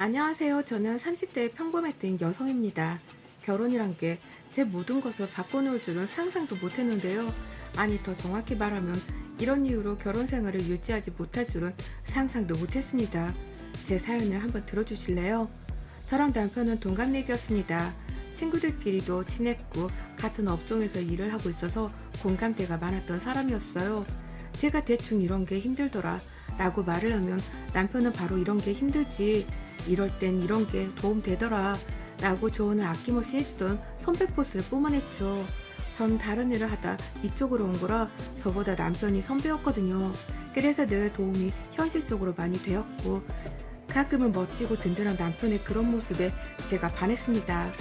안녕하세요. 저는 30대의 평범했던 여성입니다. 결혼이란 게 제 모든 것을 바꿔놓을 줄은 상상도 못했는데요. 아니, 더 정확히 말하면 이런 이유로 결혼 생활을 유지하지 못할 줄은 상상도 못했습니다. 제 사연을 한번 들어주실래요? 저랑 남편은 동갑내기였습니다. 친구들끼리도 친했고 같은 업종에서 일을 하고 있어서 공감대가 많았던 사람이었어요. 제가 대충 이런 게 힘들더라 라고 말을 하면 남편은 바로 이런 게 힘들지, 이럴 땐 이런 게 도움되더라 라고 조언을 아낌없이 해주던 선배 포스를 뿜어냈죠. 전 다른 일을 하다 이쪽으로 온 거라 저보다 남편이 선배였거든요. 그래서 늘 도움이 현실적으로 많이 되었고, 가끔은 멋지고 든든한 남편의 그런 모습에 제가 반했습니다.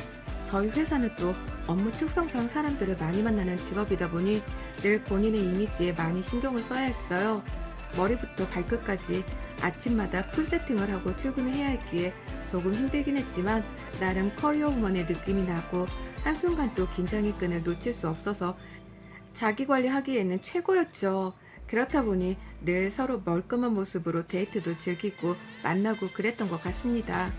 저희 회사는 또 업무 특성상 사람들을 많이 만나는 직업이다 보니 늘 본인의 이미지에 많이 신경을 써야 했어요. 머리부터 발끝까지 아침마다 풀 세팅을 하고 출근을 해야 했기에 조금 힘들긴 했지만 나름 커리어 우먼의 느낌이 나고, 한순간 또 긴장의 끈을 놓칠 수 없어서 자기 관리하기에는 최고였죠. 그렇다 보니 늘 서로 멀끔한 모습으로 데이트도 즐기고 만나고 그랬던 것 같습니다.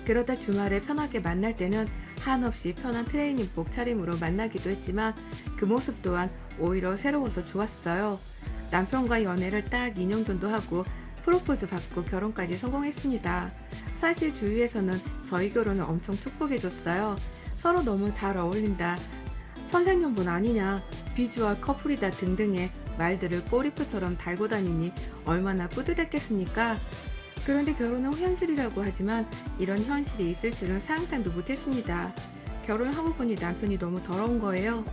그러다 주말에 편하게 만날 때는 한없이 편한 트레이닝복 차림으로 만나기도 했지만 그 모습 또한 오히려 새로워서 좋았어요. 남편과 연애를 딱 2년 정도 하고 프로포즈 받고 결혼까지 성공했습니다. 사실 주위에서는 저희 결혼을 엄청 축복해줬어요. 서로 너무 잘 어울린다, 천생연분 아니냐, 비주얼 커플이다 등등의 말들을 꼬리표처럼 달고 다니니 얼마나 뿌듯했겠습니까? 그런데 결혼은 현실이라고 하지만 이런 현실이 있을 줄은 상상도 못했습니다. 결혼하고 보니 남편이 너무 더러운 거예요.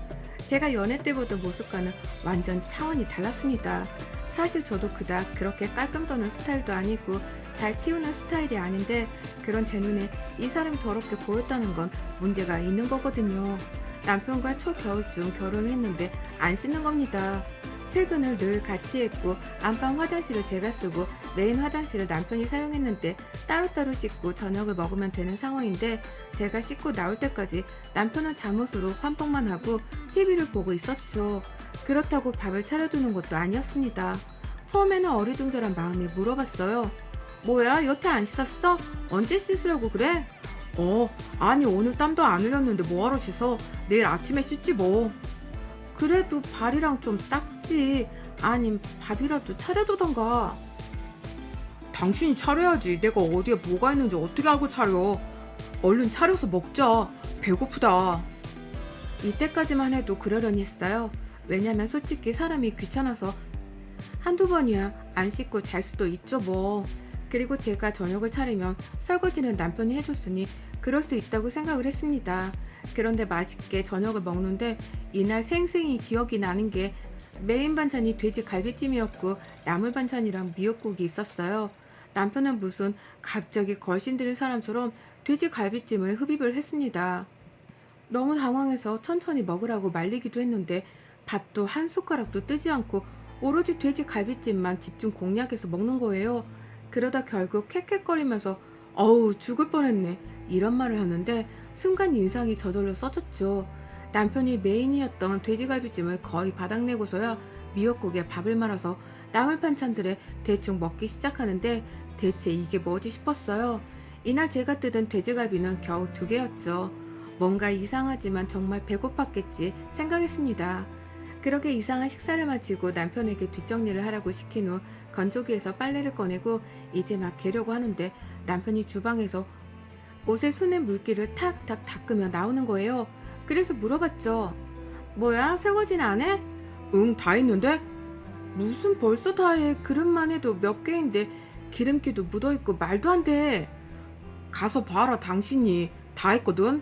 제가 연애 때보던 모습과는 완전 차원이 달랐습니다. 사실 저도 그닥 그렇게 깔끔 떠는 스타일도 아니고 잘 치우는 스타일이 아닌데, 그런 제 눈에 이 사람이 더럽게 보였다는 건 문제가 있는 거거든요. 남편과 초겨울쯤 결혼을 했는데 안 씻는 겁니다. 퇴근을 늘 같이 했고 안방 화장실을 제가 쓰고 메인 화장실을 남편이 사용했는데 따로따로 씻고 저녁을 먹으면 되는 상황인데, 제가 씻고 나올 때까지 남편은 잠옷으로 환복만 하고 TV를 보고 있었죠. 그렇다고 밥을 차려두는 것도 아니었습니다. 처음에는 어리둥절한 마음에 물어봤어요. 뭐야, 여태 안 씻었어? 언제 씻으려고 그래? 아니, 오늘 땀도 안 흘렸는데 뭐하러 씻어? 내일 아침에 씻지 뭐. 그래도 발이랑 좀 닦지. 아님 밥이라도 차려두던가. 당신이 차려야지. 내가 어디에 뭐가 있는지 어떻게 알고 차려. 얼른 차려서 먹자. 배고프다. 이때까지만 해도 그러려니 했어요. 왜냐면 솔직히 사람이 귀찮아서 한두 번이야 안 씻고 잘 수도 있죠 뭐. 그리고 제가 저녁을 차리면 설거지는 남편이 해줬으니 그럴 수 있다고 생각을 했습니다. 그런데 맛있게 저녁을 먹는데 이날 생생히 기억이 나는 게, 메인 반찬이 돼지 갈비찜이었고 나물 반찬이랑 미역국이 있었어요. 남편은 무슨 갑자기 걸신 들인 사람처럼 돼지 갈비찜을 흡입을 했습니다. 너무 당황해서 천천히 먹으라고 말리기도 했는데 밥도 한 숟가락도 뜨지 않고 오로지 돼지 갈비찜만 집중 공략해서 먹는 거예요. 그러다 결국 캑캑거리면서 어우 죽을 뻔했네 이런 말을 하는데 순간 인상이 저절로 써졌죠. 남편이 메인이었던 돼지갈비찜을 거의 바닥내고서야 미역국에 밥을 말아서 나물 반찬들에 대충 먹기 시작하는데, 대체 이게 뭐지 싶었어요. 이날 제가 뜯은 돼지갈비는 겨우 2개였죠. 뭔가 이상하지만 정말 배고팠겠지 생각했습니다. 그렇게 이상한 식사를 마치고 남편에게 뒷정리를 하라고 시킨 후 건조기에서 빨래를 꺼내고 이제 막 개려고 하는데 남편이 주방에서 옷에 손에 물기를 탁탁 닦으며 나오는 거예요. 그래서 물어봤죠. 뭐야, 설거지는 안 해? 응, 다 했는데? 무슨 벌써 다 해. 그릇만 해도 몇 개인데 기름기도 묻어있고 말도 안 돼. 가서 봐라, 당신이 다 했거든.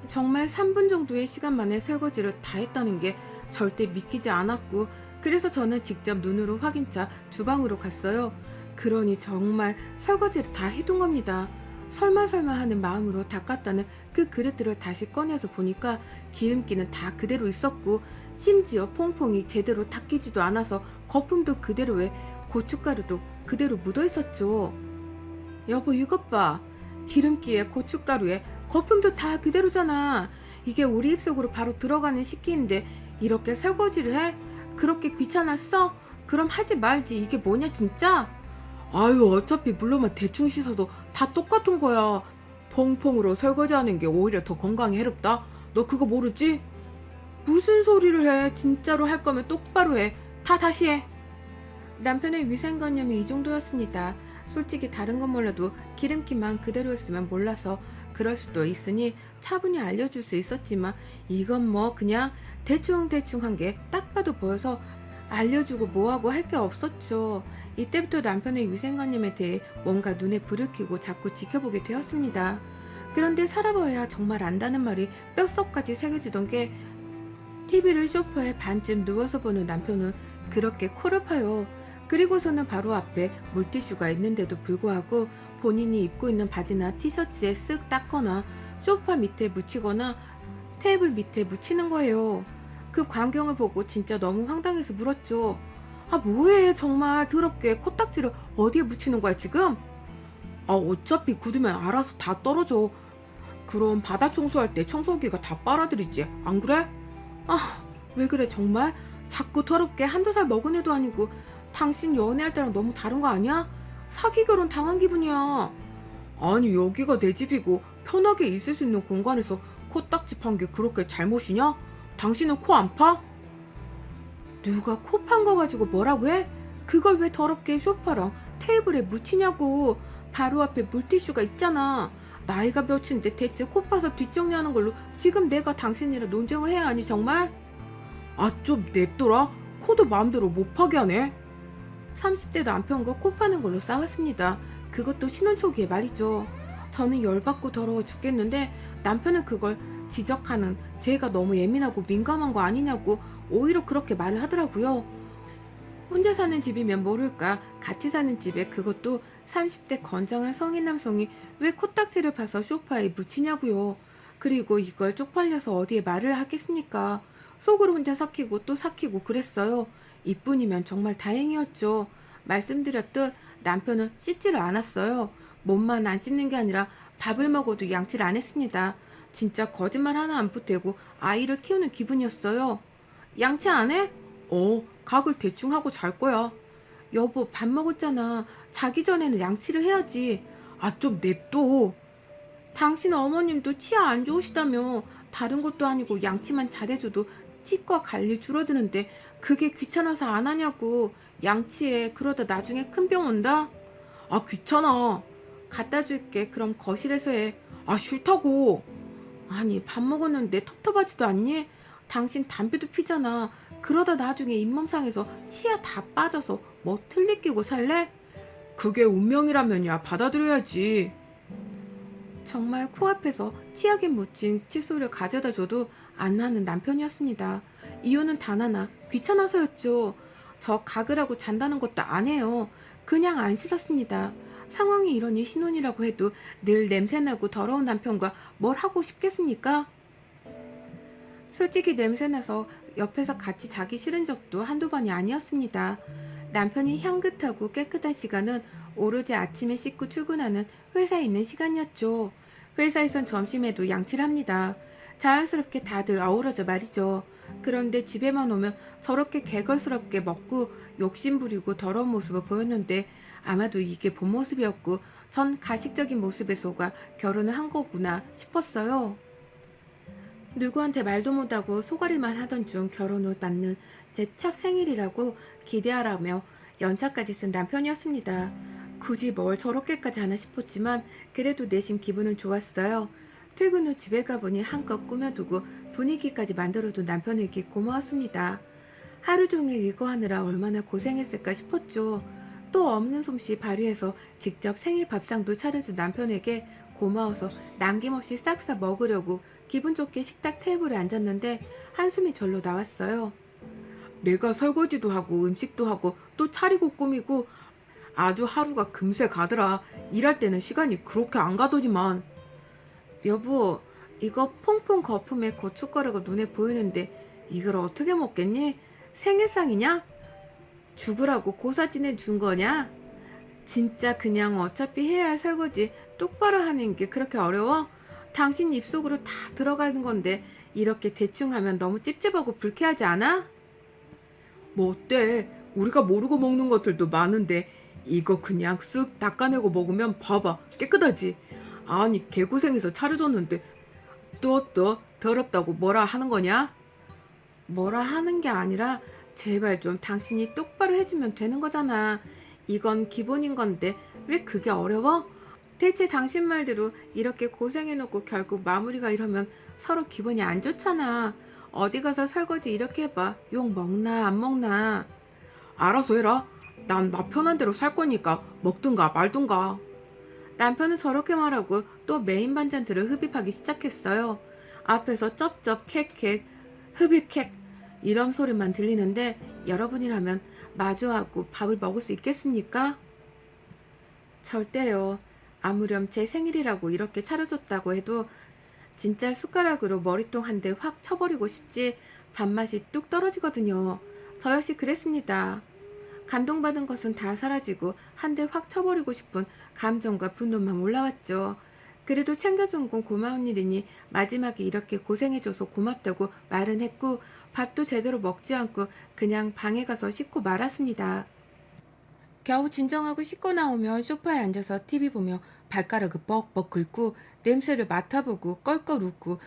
정말 3분 정도의 시간 만에 설거지를 다 했다는 게 절대 믿기지 않았고, 그래서 저는 직접 눈으로 확인차 주방으로 갔어요. 그러니 정말 설거지를 다 해둔 겁니다. 설마 하는 마음으로 닦았다는 그 그릇들을 다시 꺼내서 보니까 기름기는 다 그대로 있었고, 심지어 퐁퐁이 제대로 닦이지도 않아서 거품도 그대로에 고춧가루도 그대로 묻어 있었죠. 여보, 이것 봐. 기름기에 고춧가루에 거품도 다 그대로잖아. 이게 우리 입속으로 바로 들어가는 식기인데 이렇게 설거지를 해? 그렇게 귀찮았어? 그럼 하지 말지. 이게 뭐냐 진짜? 아유, 어차피 물로만 대충 씻어도 다 똑같은 거야. 퐁퐁으로 설거지하는 게 오히려 더 건강에 해롭다. 너 그거 모르지? 무슨 소리를 해. 진짜로 할 거면 똑바로 해. 다 다시 해. 남편의 위생관념이 이 정도였습니다. 솔직히 다른 건 몰라도 기름기만 그대로였으면 몰라서 그럴 수도 있으니 차분히 알려줄 수 있었지만 이건 뭐 그냥 대충대충 한 게 딱 봐도 보여서 알려주고 뭐하고 할 게 없었죠. 이때부터 남편의 위생관념에 대해 뭔가 눈에 불을 켜고 자꾸 지켜보게 되었습니다. 그런데 살아봐야 정말 안다는 말이 뼛속까지 새겨지던 게 TV를 소파에 반쯤 누워서 보는 남편은 그렇게 코를 파요. 그리고서는 바로 앞에 물티슈가 있는데도 불구하고 본인이 입고 있는 바지나 티셔츠에 쓱 닦거나 소파 밑에 묻히거나 테이블 밑에 묻히는 거예요. 그 광경을 보고 진짜 너무 황당해서 물었죠. 아, 뭐해 정말 더럽게 코딱지를 어디에 묻히는 거야 지금? 아, 어차피 굳으면 알아서 다 떨어져. 그럼 바닥 청소할 때 청소기가 다 빨아들이지 안 그래? 아, 왜 그래 정말? 자꾸 더럽게 한두 살 먹은 애도 아니고 당신 연애할 때랑 너무 다른 거 아니야? 사기 결혼 당한 기분이야. 아니, 여기가 내 집이고 편하게 있을 수 있는 공간에서 코딱지 판 게 그렇게 잘못이냐? 당신은 코 안 파? 누가 코 판 거 가지고 뭐라고 해? 그걸 왜 더럽게 소파랑 테이블에 묻히냐고. 바로 앞에 물티슈가 있잖아. 나이가 몇인데 대체 코 파서 뒷정리하는 걸로 지금 내가 당신이랑 논쟁을 해야 하니 정말? 아, 좀 냅둬라. 코도 마음대로 못 파게 하네. 30대 남편과 코 파는 걸로 싸웠습니다. 그것도 신혼 초기에 말이죠. 저는 열받고 더러워 죽겠는데 남편은 그걸 지적하는 제가 너무 예민하고 민감한 거 아니냐고 오히려 그렇게 말을 하더라고요. 혼자 사는 집이면 모를까 같이 사는 집에 그것도 30대 건장한 성인 남성이 왜 코딱지를 파서 소파에 묻히냐고요. 그리고 이걸 쪽팔려서 어디에 말을 하겠습니까? 속으로 혼자 삭히고 또 삭히고 그랬어요. 이뿐이면 정말 다행이었죠. 말씀드렸듯 남편은 씻지를 않았어요. 몸만 안 씻는 게 아니라 밥을 먹어도 양치를 안 했습니다. 진짜 거짓말 하나 안 보태고 아이를 키우는 기분이었어요. 양치 안 해? 각을 대충 하고 잘 거야. 여보, 밥 먹었잖아. 자기 전에는 양치를 해야지. 아, 좀 냅둬. 당신 어머님도 치아 안 좋으시다며. 다른 것도 아니고 양치만 잘해줘도 치과 갈 일 줄어드는데 그게 귀찮아서 안 하냐고. 양치해. 그러다 나중에 큰 병 온다. 아, 귀찮아. 갖다 줄게. 그럼 거실에서 해. 아, 싫다고. 아니, 밥 먹었는데 텁텁하지도 않니? 당신 담배도 피잖아. 그러다 나중에 잇몸 상해서 치아 다 빠져서 뭐 틀니 끼고 살래? 그게 운명이라면야 받아들여야지. 정말 코앞에서 치약에 묻힌 칫솔을 가져다 줘도 안 나는 남편이었습니다. 이유는 단 하나, 귀찮아서였죠. 저 가글하고 잔다는 것도 안 해요. 그냥 안 씻었습니다. 상황이 이러니 신혼이라고 해도 늘 냄새나고 더러운 남편과 뭘 하고 싶겠습니까? 솔직히 냄새나서 옆에서 같이 자기 싫은 적도 한두 번이 아니었습니다. 남편이 향긋하고 깨끗한 시간은 오로지 아침에 씻고 출근하는 회사에 있는 시간이었죠. 회사에선 점심에도 양치를 합니다. 자연스럽게 다들 어우러져 말이죠. 그런데 집에만 오면 저렇게 개걸스럽게 먹고 욕심부리고 더러운 모습을 보였는데 아마도 이게 본 모습이었고 전 가식적인 모습에 속아 결혼을 한 거구나 싶었어요. 누구한테 말도 못하고 소가리만 하던 중 결혼 후 맞는 제 첫 생일이라고 기대하라며 연차까지 쓴 남편이었습니다. 굳이 뭘 저렇게까지 하나 싶었지만 그래도 내심 기분은 좋았어요. 퇴근 후 집에 가보니 한껏 꾸며두고 분위기까지 만들어둔 남편에게 고마웠습니다. 하루 종일 이거 하느라 얼마나 고생했을까 싶었죠. 또 없는 솜씨 발휘해서 직접 생일 밥상도 차려준 남편에게 고마워서 남김없이 싹싹 먹으려고 기분 좋게 식탁 테이블에 앉았는데 한숨이 절로 나왔어요. 내가 설거지도 하고 음식도 하고 또 차리고 꾸미고 아주 하루가 금세 가더라. 일할 때는 시간이 그렇게 안 가더니만. 여보, 이거 퐁퐁 거품에 고춧가루가 눈에 보이는데 이걸 어떻게 먹겠니? 생일상이냐? 죽으라고 고사진해 준 거냐? 진짜 그냥 어차피 해야 할 설거지 똑바로 하는 게 그렇게 어려워? 당신 입속으로 다 들어가는 건데 이렇게 대충 하면 너무 찝찝하고 불쾌하지 않아? 뭐 어때? 우리가 모르고 먹는 것들도 많은데 이거 그냥 쓱 닦아내고 먹으면 봐봐 깨끗하지. 아니 개고생해서 차려줬는데 또 더럽다고 뭐라 하는 거냐? 뭐라 하는 게 아니라 제발 좀 당신이 똑바로 해주면 되는 거잖아. 이건 기본인 건데 왜 그게 어려워? 대체 당신 말대로 이렇게 고생해놓고 결국 마무리가 이러면 서로 기분이 안 좋잖아. 어디 가서 설거지 이렇게 해봐. 욕 먹나 안 먹나. 알아서 해라. 난 나 편한 대로 살 거니까 먹든가 말든가. 남편은 저렇게 말하고 또 메인 반찬들을 흡입하기 시작했어요. 앞에서 쩝쩝 캑캑 흡입 캑 이런 소리만 들리는데 여러분이라면 마주하고 밥을 먹을 수 있겠습니까? 절대요. 아무렴 제 생일이라고 이렇게 차려줬다고 해도 진짜 숟가락으로 머리통 한 대 확 쳐버리고 싶지 밥맛이 뚝 떨어지거든요. 저 역시 그랬습니다. 감동받은 것은 다 사라지고 한 대 확 쳐버리고 싶은 감정과 분노만 올라왔죠. 그래도 챙겨준 건 고마운 일이니 마지막에 이렇게 고생해줘서 고맙다고 말은 했고 밥도 제대로 먹지 않고 그냥 방에 가서 씻고 말았습니다. 겨우 진정하고 씻고 나오면 소파에 앉아서 TV 보며 발가락을 뻑뻑 긁고 냄새를 맡아보고 껄껄 웃고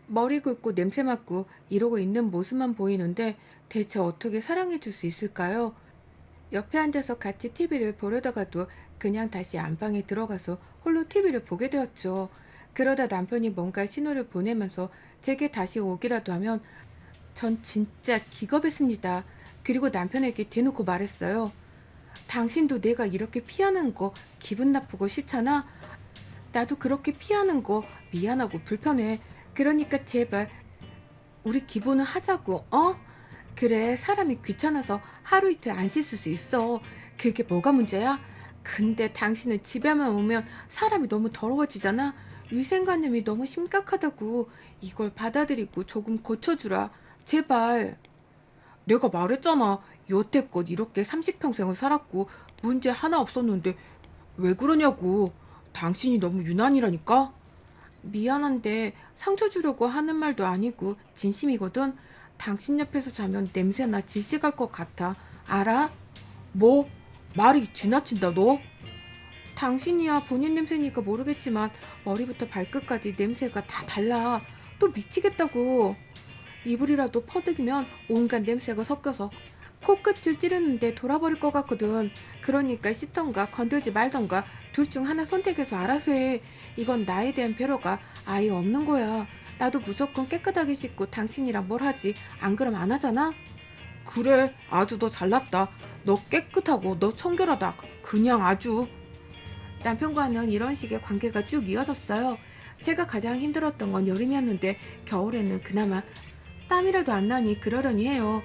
머리 긁고 냄새 맡고 이러고 있는 모습만 보이는데 대체 어떻게 사랑해 줄 수 있을까요? 옆에 앉아서 같이 TV를 보려다가도 그냥 다시 안방에 들어가서 홀로 TV를 보게 되었죠. 그러다 남편이 뭔가 신호를 보내면서 제게 다시 오기라도 하면 전 진짜 기겁했습니다. 그리고 남편에게 대놓고 말했어요. 당신도 내가 이렇게 피하는 거 기분 나쁘고 싫잖아? 나도 그렇게 피하는 거 미안하고 불편해. 그러니까 제발 우리 기본은 하자고, 어? 그래, 사람이 귀찮아서 하루 이틀 안 씻을 수 있어. 그게 뭐가 문제야? 근데 당신은 집에만 오면 사람이 너무 더러워지잖아? 위생관념이 너무 심각하다고. 이걸 받아들이고 조금 고쳐주라. 제발. 내가 말했잖아. 여태껏 이렇게 30평생을 살았고 문제 하나 없었는데 왜 그러냐고. 당신이 너무 유난이라니까? 미안한데 상처 주려고 하는 말도 아니고 진심이거든. 당신 옆에서 자면 냄새나 질색할 것 같아. 알아? 뭐? 말이 지나친다 너? 당신이야 본인 냄새니까 모르겠지만 머리부터 발끝까지 냄새가 다 달라. 또 미치겠다고. 이불이라도 퍼득이면 온갖 냄새가 섞여서 코끝을 찌르는데 돌아버릴 것 같거든. 그러니까 씻던가 건들지 말던가 둘 중 하나 선택해서 알아서 해. 이건 나에 대한 배려가 아예 없는 거야. 나도 무조건 깨끗하게 씻고 당신이랑 뭘 하지. 안 그럼 안 하잖아? 그래, 아주 너 잘났다. 너 깨끗하고 너 청결하다. 그냥 아주. 남편과는 이런 식의 관계가 쭉 이어졌어요. 제가 가장 힘들었던 건 여름이었는데 겨울에는 그나마 땀이라도 안 나니 그러려니 해요.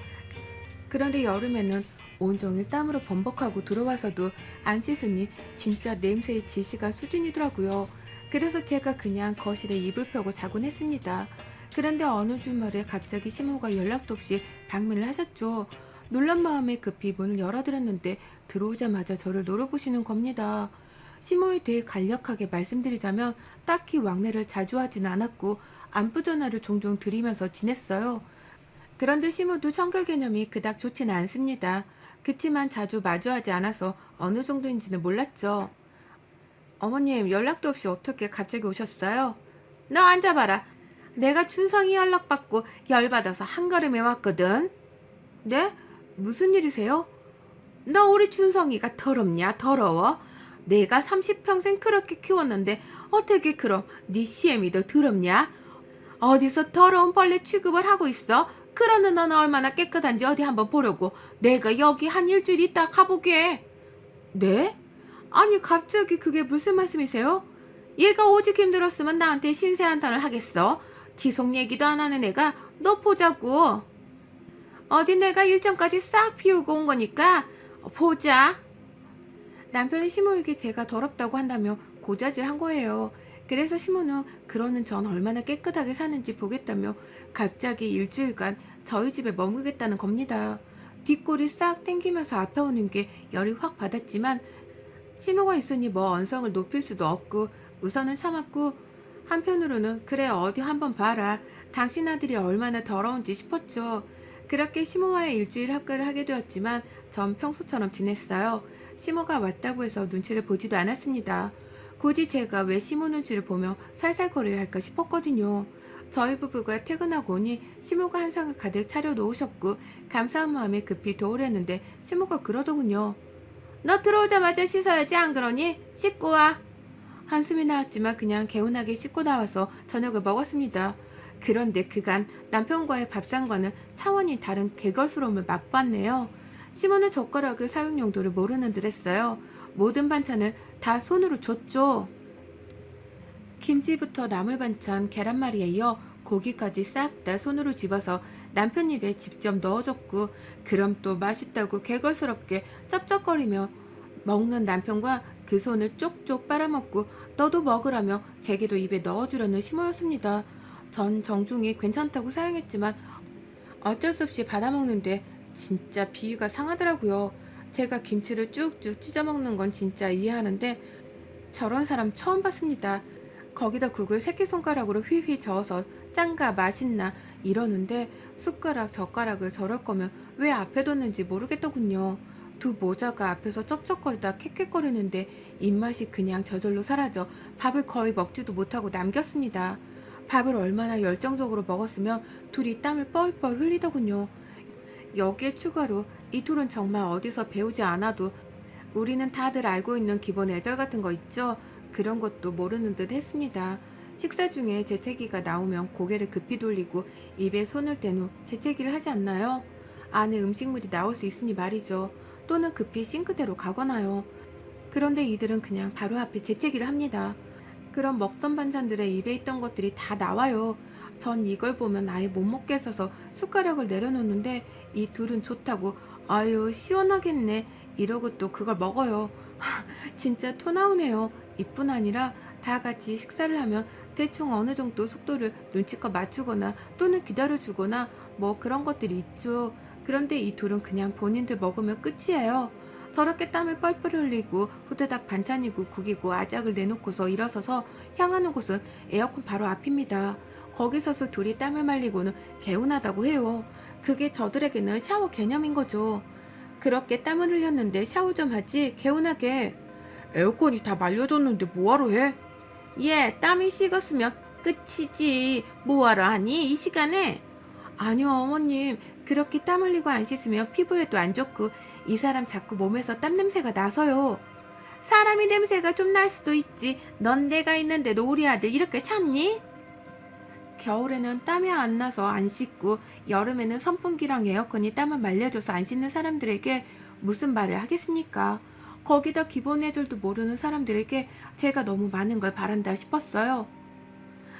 그런데 여름에는 온종일 땀으로 범벅하고 들어와서도 안 씻으니 진짜 냄새의 지시가 수준이더라고요. 그래서 제가 그냥 거실에 이불 펴고 자곤 했습니다. 그런데 어느 주말에 갑자기 시모가 연락도 없이 방문을 하셨죠. 놀란 마음에 급히 문을 열어드렸는데 들어오자마자 저를 노려보시는 겁니다. 시모에 대해 간략하게 말씀드리자면 딱히 왕래를 자주 하진 않았고 안부 전화를 종종 드리면서 지냈어요. 그런데 시모도 청결 개념이 그닥 좋지는 않습니다. 그치만 자주 마주하지 않아서 어느 정도인지는 몰랐죠. 어머님 연락도 없이 어떻게 갑자기 오셨어요? 너 앉아봐라. 내가 춘성이 연락받고 열받아서 한걸음에 왔거든. 네? 무슨 일이세요? 너 우리 춘성이가 더럽냐 더러워? 내가 30평생 그렇게 키웠는데 어떻게 그럼 네 시애미 더 더럽냐? 어디서 더러운 벌레 취급을 하고 있어? 그러는 너는 얼마나 깨끗한지 어디 한번 보려고. 내가 여기 한 일주일 있다 가보게. 네? 아니 갑자기 그게 무슨 말씀이세요? 얘가 오직 힘들었으면 나한테 신세한탄을 하겠어. 지속 얘기도 안 하는 애가 너 보자고. 어디 내가 일정까지 싹 비우고 온 거니까 보자. 남편은 시모에게 제가 더럽다고 한다며 고자질한 거예요. 그래서 시모는 그러는 전 얼마나 깨끗하게 사는지 보겠다며 갑자기 일주일간 저희 집에 머무르겠다는 겁니다. 뒷골이 싹 땡기면서 아파오는 게 열이 확 받았지만 시모가 있으니 뭐 언성을 높일 수도 없고 우선은 참았고 한편으로는 그래 어디 한번 봐라. 당신 아들이 얼마나 더러운지 싶었죠. 그렇게 시모와의 일주일 학교를 하게 되었지만 전 평소처럼 지냈어요. 시모가 왔다고 해서 눈치를 보지도 않았습니다. 굳이 제가 왜 시모 눈치를 보며 살살거려야 할까 싶었거든요. 저희 부부가 퇴근하고 오니 시모가 한상을 가득 차려 놓으셨고 감사한 마음에 급히 도우려는데 시모가 그러더군요. 너 들어오자마자 씻어야지 안 그러니? 씻고 와. 한숨이 나왔지만 그냥 개운하게 씻고 나와서 저녁을 먹었습니다. 그런데 그간 남편과의 밥상과는 차원이 다른 개걸스러움을 맛봤네요. 시모는 젓가락의 사용 용도를 모르는 듯 했어요. 모든 반찬을 다 손으로 줬죠. 김치부터 나물 반찬, 계란말이에 이어 고기까지 싹 다 손으로 집어서 남편 입에 직접 넣어줬고, 그럼 또 맛있다고 개걸스럽게 쩝쩝거리며 먹는 남편과 그 손을 쪽쪽 빨아먹고 너도 먹으라며 제게도 입에 넣어주려는 시모였습니다. 전 정중히 괜찮다고 사용했지만 어쩔 수 없이 받아먹는데 진짜 비위가 상하더라고요. 제가 김치를 쭉쭉 찢어먹는 건 진짜 이해하는데 저런 사람 처음 봤습니다. 거기다 국을 새끼손가락으로 휘휘 저어서 짠가 맛있나 이러는데 숟가락 젓가락을 저럴 거면 왜 앞에 뒀는지 모르겠더군요. 두 모자가 앞에서 쩝쩝거리다 캑캑거리는데 입맛이 그냥 저절로 사라져 밥을 거의 먹지도 못하고 남겼습니다. 밥을 얼마나 열정적으로 먹었으면 둘이 땀을 뻘뻘 흘리더군요. 여기에 추가로 이 둘은 정말 어디서 배우지 않아도 우리는 다들 알고 있는 기본 애절 같은 거 있죠? 그런 것도 모르는 듯 했습니다. 식사 중에 재채기가 나오면 고개를 급히 돌리고 입에 손을 댄 후 재채기를 하지 않나요? 안에 음식물이 나올 수 있으니 말이죠. 또는 급히 싱크대로 가거나요. 그런데 이들은 그냥 바로 앞에 재채기를 합니다. 그럼 먹던 반찬들의 입에 있던 것들이 다 나와요. 전 이걸 보면 아예 못 먹겠어서 숟가락을 내려놓는데 이 둘은 좋다고 아유 시원하겠네 이러고 또 그걸 먹어요. 진짜 토 나오네요. 이뿐 아니라 다 같이 식사를 하면 대충 어느 정도 속도를 눈치껏 맞추거나 또는 기다려주거나 뭐 그런 것들이 있죠. 그런데 이 둘은 그냥 본인들 먹으면 끝이에요. 저렇게 땀을 뻘뻘 흘리고 후다닥 반찬이고 국이고 아작을 내놓고서 일어서서 향하는 곳은 에어컨 바로 앞입니다. 거기 서서 둘이 땀을 말리고는 개운하다고 해요. 그게 저들에게는 샤워 개념인 거죠. 그렇게 땀을 흘렸는데 샤워 좀 하지 개운하게. 에어컨이 다 말려졌는데 뭐하러 해? 얘 땀이 식었으면 끝이지 뭐하러 하니 이 시간에? 아니요 어머님 그렇게 땀 흘리고 안 씻으면 피부에도 안 좋고 이 사람 자꾸 몸에서 땀 냄새가 나서요. 사람이 냄새가 좀 날 수도 있지 넌 내가 있는데도 우리 아들 이렇게 참니? 겨울에는 땀이 안 나서 안 씻고 여름에는 선풍기랑 에어컨이 땀을 말려줘서 안 씻는 사람들에게 무슨 말을 하겠습니까? 거기다 기본 예절도 모르는 사람들에게 제가 너무 많은 걸 바란다 싶었어요.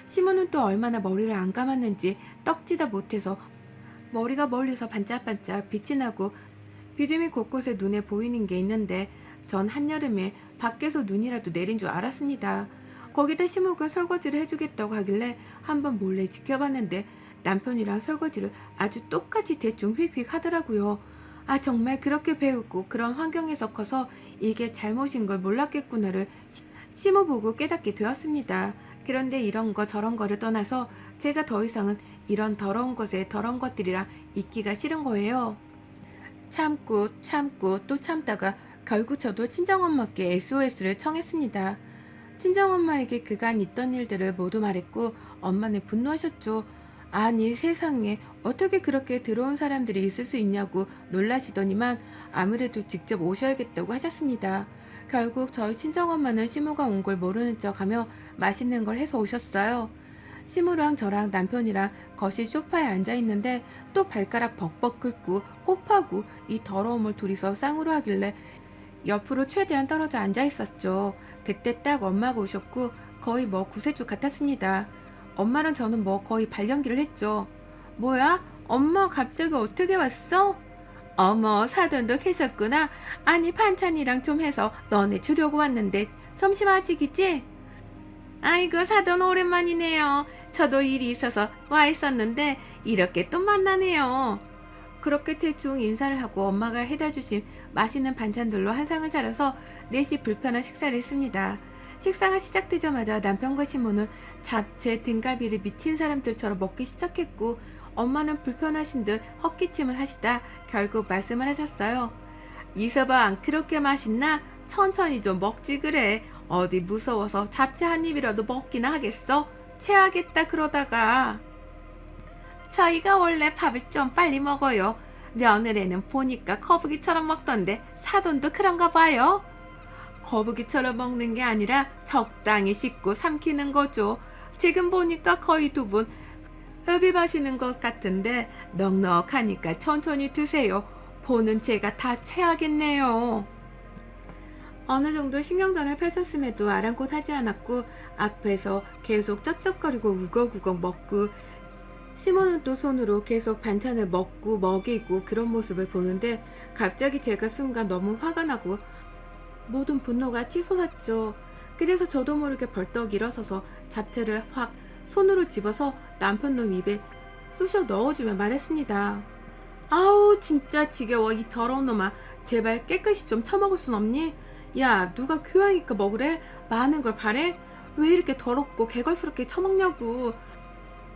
시모는 또 얼마나 머리를 안 감았는지 떡지다 못해서 머리가 멀리서 반짝반짝 빛이 나고 비듬이 곳곳에 눈에 보이는 게 있는데 전 한여름에 밖에서 눈이라도 내린 줄 알았습니다. 거기다 시모가 설거지를 해주겠다고 하길래 한번 몰래 지켜봤는데 남편이랑 설거지를 아주 똑같이 대충 휙휙 하더라고요. 아 정말 그렇게 배우고 그런 환경에서 커서 이게 잘못인 걸 몰랐겠구나를 시모 보고 깨닫게 되었습니다. 그런데 이런 거 저런 거를 떠나서 제가 더 이상은 이런 더러운 것에 더러운 것들이랑 있기가 싫은 거예요. 참고 참고 또 참다가 결국 저도 친정엄마께 SOS를 청했습니다. 친정엄마에게 그간 있던 일들을 모두 말했고 엄마는 분노하셨죠. 아니 세상에 어떻게 그렇게 더러운 사람들이 있을 수 있냐고 놀라시더니만 아무래도 직접 오셔야겠다고 하셨습니다. 결국 저희 친정엄마는 시모가 온 걸 모르는 척하며 맛있는 걸 해서 오셨어요. 시모랑 저랑 남편이랑 거실 소파에 앉아있는데 또 발가락 벅벅 긁고 꼽하고 이 더러움을 둘이서 쌍으로 하길래 옆으로 최대한 떨어져 앉아있었죠. 그때 딱 엄마가 오셨고 거의 뭐 구세주 같았습니다. 엄마랑 저는 뭐 거의 발연기를 했죠. 뭐야? 엄마 갑자기 어떻게 왔어? 어머 사돈도 계셨구나. 아니 반찬이랑 좀 해서 너네 주려고 왔는데 점심 아직이지? 아이고 사돈 오랜만이네요. 저도 일이 있어서 와 있었는데 이렇게 또 만나네요. 그렇게 대충 인사를 하고 엄마가 해다 주신 맛있는 반찬들로 한 상을 차려서 넷이 불편한 식사를 했습니다. 식사가 시작되자마자 남편과 시모는 잡채 등갈비를 미친 사람들처럼 먹기 시작했고 엄마는 불편하신 듯 헛기침을 하시다 결국 말씀을 하셨어요. 이서봐 안 그렇게 맛있나? 천천히 좀 먹지 그래. 어디 무서워서 잡채 한 입이라도 먹기나 하겠어? 체하겠다 그러다가. 저희가 원래 밥을 좀 빨리 먹어요. 며느리는 보니까 거북이처럼 먹던데 사돈도 그런가 봐요. 거북이처럼 먹는 게 아니라 적당히 씻고 삼키는 거죠. 지금 보니까 거의 두 분 흡입하시는 것 같은데 넉넉하니까 천천히 드세요. 보는 제가 다 체하겠네요. 어느 정도 신경전을 펼쳤음에도 아랑곳하지 않았고 앞에서 계속 쩝쩝거리고 우걱우걱 먹고 시모는 또 손으로 계속 반찬을 먹고 먹이고 그런 모습을 보는데 갑자기 제가 순간 너무 화가 나고 모든 분노가 치솟았죠. 그래서 저도 모르게 벌떡 일어서서 잡채를 확 손으로 집어서 남편놈 입에 쑤셔 넣어주며 말했습니다. 아우 진짜 지겨워 이 더러운 놈아. 제발 깨끗이 좀 처먹을 순 없니? 야 누가 교양있게 먹으래? 많은 걸 바래? 왜 이렇게 더럽고 개걸스럽게 처먹냐고.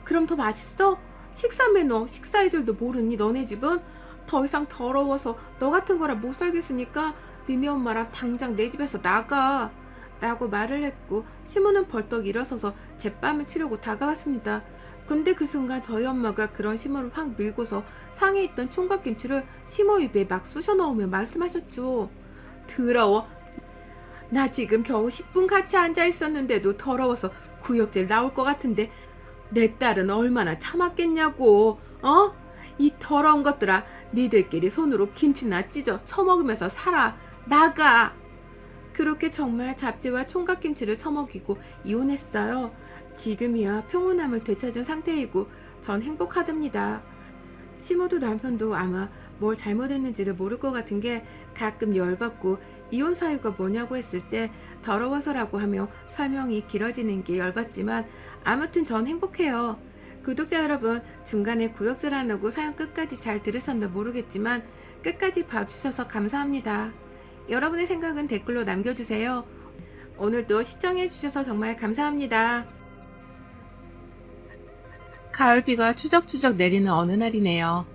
그럼 더 맛있어? 식사 매너 식사의 줄도 모르니 너네 집은? 더 이상 더러워서 너 같은 거라 못 살겠으니까 니네 엄마랑 당장 내 집에서 나가 라고 말을 했고 시모는 벌떡 일어서서 제뺨을 치려고 다가왔습니다. 근데 그 순간 저희 엄마가 그런 시모를 확 밀고서 상에 있던 총각김치를 시모 입에 막 쑤셔 넣으며 말씀하셨죠. 더러워. 나 지금 겨우 10분 같이 앉아 있었는데도 더러워서 구역질 나올 것 같은데 내 딸은 얼마나 참았겠냐고. 어? 이 더러운 것들아. 니들끼리 손으로 김치나 찢어 처먹으면서 살아. 나가. 그렇게 정말 잡채와 총각김치를 처먹이고 이혼했어요. 지금이야 평온함을 되찾은 상태이고 전 행복하답니다. 시모도 남편도 아마 뭘 잘못했는지를 모를 것 같은 게 가끔 열받고 이혼 사유가 뭐냐고 했을 때 더러워서라고 하며 설명이 길어지는 게 열받지만 아무튼 전 행복해요. 구독자 여러분 중간에 구역질 안 하고 사연 끝까지 잘 들으셨나 모르겠지만 끝까지 봐주셔서 감사합니다. 여러분의 생각은 댓글로 남겨주세요. 오늘도 시청해주셔서 정말 감사합니다. 가을비가 추적추적 내리는 어느 날이네요.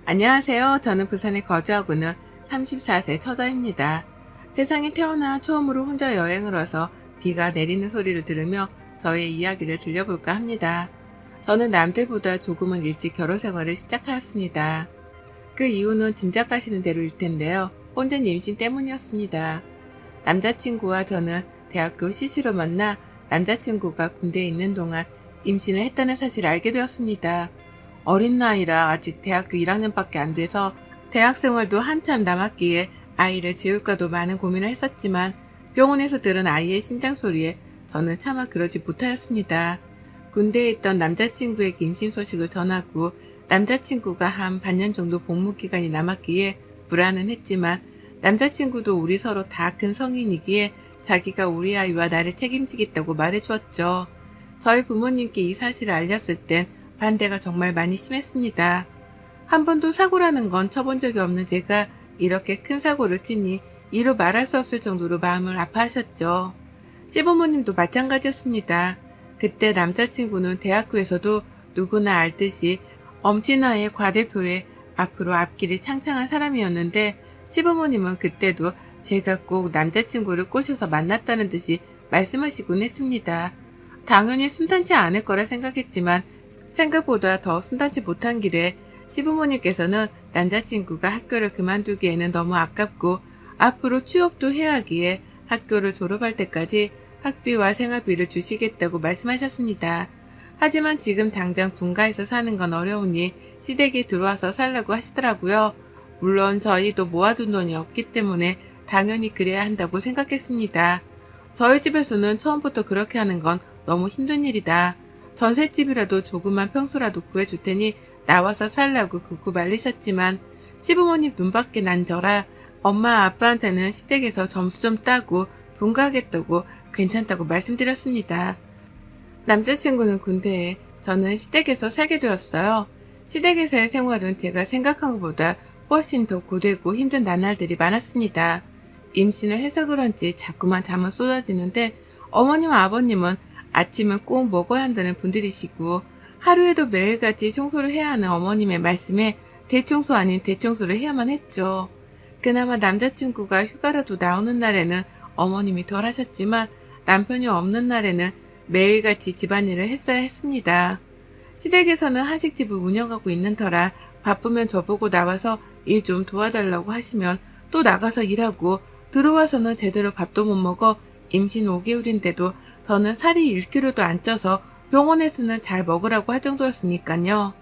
안녕하세요. 저는 부산에 거주하고 있는 34세 처자입니다. 세상에 태어나 처음으로 혼자 여행을 와서 비가 내리는 소리를 들으며 저의 이야기를 들려볼까 합니다. 저는 남들보다 조금은 일찍 결혼 생활을 시작하였습니다. 그 이유는 짐작하시는 대로일 텐데요. 혼전 임신 때문이었습니다. 남자친구와 저는 대학교 CC로 만나 남자친구가 군대에 있는 동안 임신을 했다는 사실을 알게 되었습니다. 어린 나이라 아직 대학교 1학년밖에 안 돼서 대학 생활도 한참 남았기에 아이를 지울까도 많은 고민을 했었지만 병원에서 들은 아이의 심장 소리에 저는 차마 그러지 못하였습니다. 군대에 있던 남자친구에게 임신 소식을 전하고 남자친구가 한 반년 정도 복무 기간이 남았기에 불안은 했지만 남자친구도 우리 서로 다 큰 성인이기에 자기가 우리 아이와 나를 책임지겠다고 말해주었죠. 저희 부모님께 이 사실을 알렸을 땐 반대가 정말 많이 심했습니다. 한 번도 사고라는 건 쳐본 적이 없는 제가 이렇게 큰 사고를 치니 이루 말할 수 없을 정도로 마음을 아파하셨죠. 시부모님도 마찬가지였습니다. 그때 남자친구는 대학교에서도 누구나 알듯이 엄친아의 과대표에 앞으로 앞길이 창창한 사람이었는데 시부모님은 그때도 제가 꼭 남자친구를 꼬셔서 만났다는 듯이 말씀하시곤 했습니다. 당연히 순탄치 않을 거라 생각했지만 생각보다 더 순탄치 못한 길에 시부모님께서는 남자친구가 학교를 그만두기에는 너무 아깝고 앞으로 취업도 해야 하기에 학교를 졸업할 때까지 학비와 생활비를 주시겠다고 말씀하셨습니다. 하지만 지금 당장 분가해서 사는 건 어려우니 시댁에 들어와서 살라고 하시더라고요. 물론 저희도 모아둔 돈이 없기 때문에 당연히 그래야 한다고 생각했습니다. 저희 집에서는 처음부터 그렇게 하는 건 너무 힘든 일이다. 전셋집이라도 조그만 평수라도 구해줄 테니 나와서 살라고 굽고 말리셨지만 시부모님 눈밖에 난 저라 엄마 아빠한테는 시댁에서 점수 좀 따고 분가하겠다고 괜찮다고 말씀드렸습니다. 남자친구는 군대에 저는 시댁에서 살게 되었어요. 시댁에서의 생활은 제가 생각한 것보다 훨씬 더 고되고 힘든 나날들이 많았습니다. 임신을 해서 그런지 자꾸만 잠은 쏟아지는데 어머니와 아버님은 아침은 꼭 먹어야 한다는 분들이시고 하루에도 매일같이 청소를 해야 하는 어머님의 말씀에 대청소 아닌 대청소를 해야만 했죠. 그나마 남자친구가 휴가라도 나오는 날에는 어머님이 덜 하셨지만 남편이 없는 날에는 매일같이 집안일을 했어야 했습니다. 시댁에서는 한식집을 운영하고 있는 터라 바쁘면 저보고 나와서 일 좀 도와달라고 하시면 또 나가서 일하고 들어와서는 제대로 밥도 못 먹어 임신 5개월인데도 저는 살이 1kg도 안 쪄서 병원에서는 잘 먹으라고 할 정도였으니까요.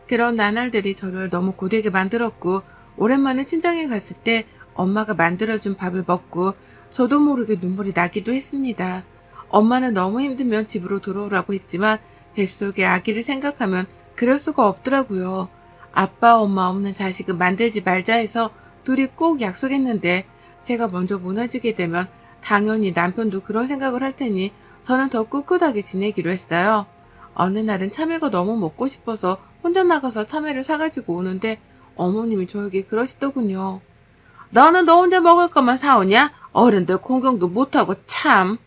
그런 나날들이 저를 너무 고되게 만들었고 오랜만에 친정에 갔을 때 엄마가 만들어준 밥을 먹고 저도 모르게 눈물이 나기도 했습니다. 엄마는 너무 힘들면 집으로 들어오라고 했지만 뱃속의 아기를 생각하면 그럴 수가 없더라고요. 아빠, 엄마 없는 자식은 만들지 말자 해서 둘이 꼭 약속했는데 제가 먼저 무너지게 되면 당연히 남편도 그런 생각을 할 테니 저는 더 꿋꿋하게 지내기로 했어요. 어느 날은 참외가 너무 먹고 싶어서 혼자 나가서 참외를 사가지고 오는데 어머님이 저에게 그러시더군요. 너는 너 혼자 먹을 것만 사오냐? 어른들 공경도 못하고 참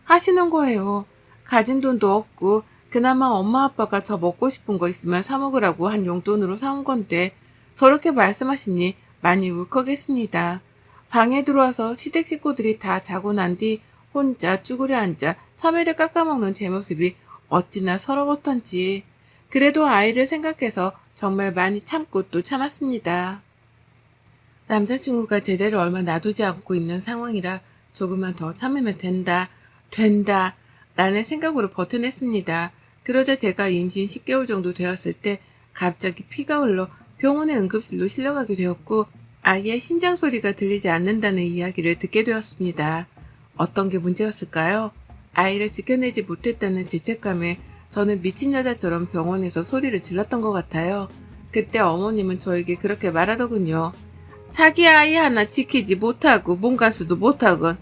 하시는 거예요. 가진 돈도 없고 그나마 엄마 아빠가 저 먹고 싶은 거 있으면 사 먹으라고 한 용돈으로 사온 건데 저렇게 말씀하시니 많이 울컥했습니다. 방에 들어와서 시댁 식구들이 다 자고 난 뒤 혼자 쭈그려 앉아 참외를 깎아먹는 제 모습이 어찌나 서러웠던지. 그래도 아이를 생각해서 정말 많이 참고 또 참았습니다. 남자친구가 제대로 얼마 놔두지 않고 있는 상황이라 조금만 더 참으면 된다 라는 생각으로 버텨냈습니다. 그러자 제가 임신 10개월 정도 되었을 때 갑자기 피가 흘러 병원의 응급실로 실려가게 되었고 아이의 심장 소리가 들리지 않는다는 이야기를 듣게 되었습니다. 어떤 게 문제였을까요? 아이를 지켜내지 못했다는 죄책감에 저는 미친 여자처럼 병원에서 소리를 질렀던 것 같아요. 그때 어머님은 저에게 그렇게 말하더군요. 자기 아이 하나 지키지 못하고 몸가수도 못하고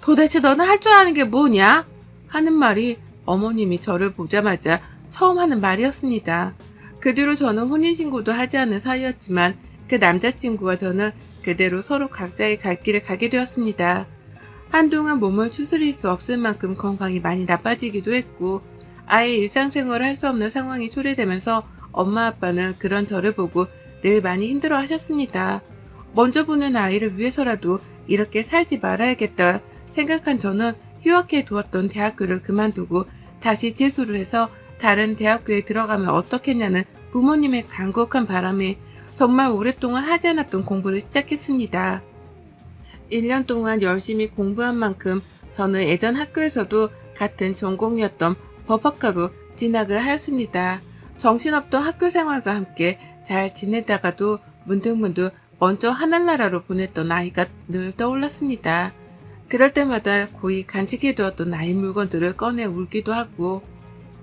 도대체 너는 할 줄 아는 게 뭐냐? 하는 말이 어머님이 저를 보자마자 처음 하는 말이었습니다. 그 뒤로 저는 혼인신고도 하지 않은 사이였지만 그 남자친구와 저는 그대로 서로 각자의 갈 길을 가게 되었습니다. 한동안 몸을 추스릴 수 없을 만큼 건강이 많이 나빠지기도 했고 아예 일상생활을 할 수 없는 상황이 초래되면서 엄마 아빠는 그런 저를 보고 늘 많이 힘들어 하셨습니다. 먼저 보는 아이를 위해서라도 이렇게 살지 말아야겠다 생각한 저는 휴학해 두었던 대학교를 그만두고 다시 재수를 해서 다른 대학교에 들어가면 어떻겠냐는 부모님의 간곡한 바람에 정말 오랫동안 하지 않았던 공부를 시작했습니다. 1년 동안 열심히 공부한 만큼 저는 예전 학교에서도 같은 전공이었던 법학과로 진학을 하였습니다. 정신없던 학교 생활과 함께 잘 지내다가도 문득문득 먼저 하늘나라로 보냈던 아이가 늘 떠올랐습니다. 그럴 때마다 고이 간직해두었던 나의 물건들을 꺼내 울기도 하고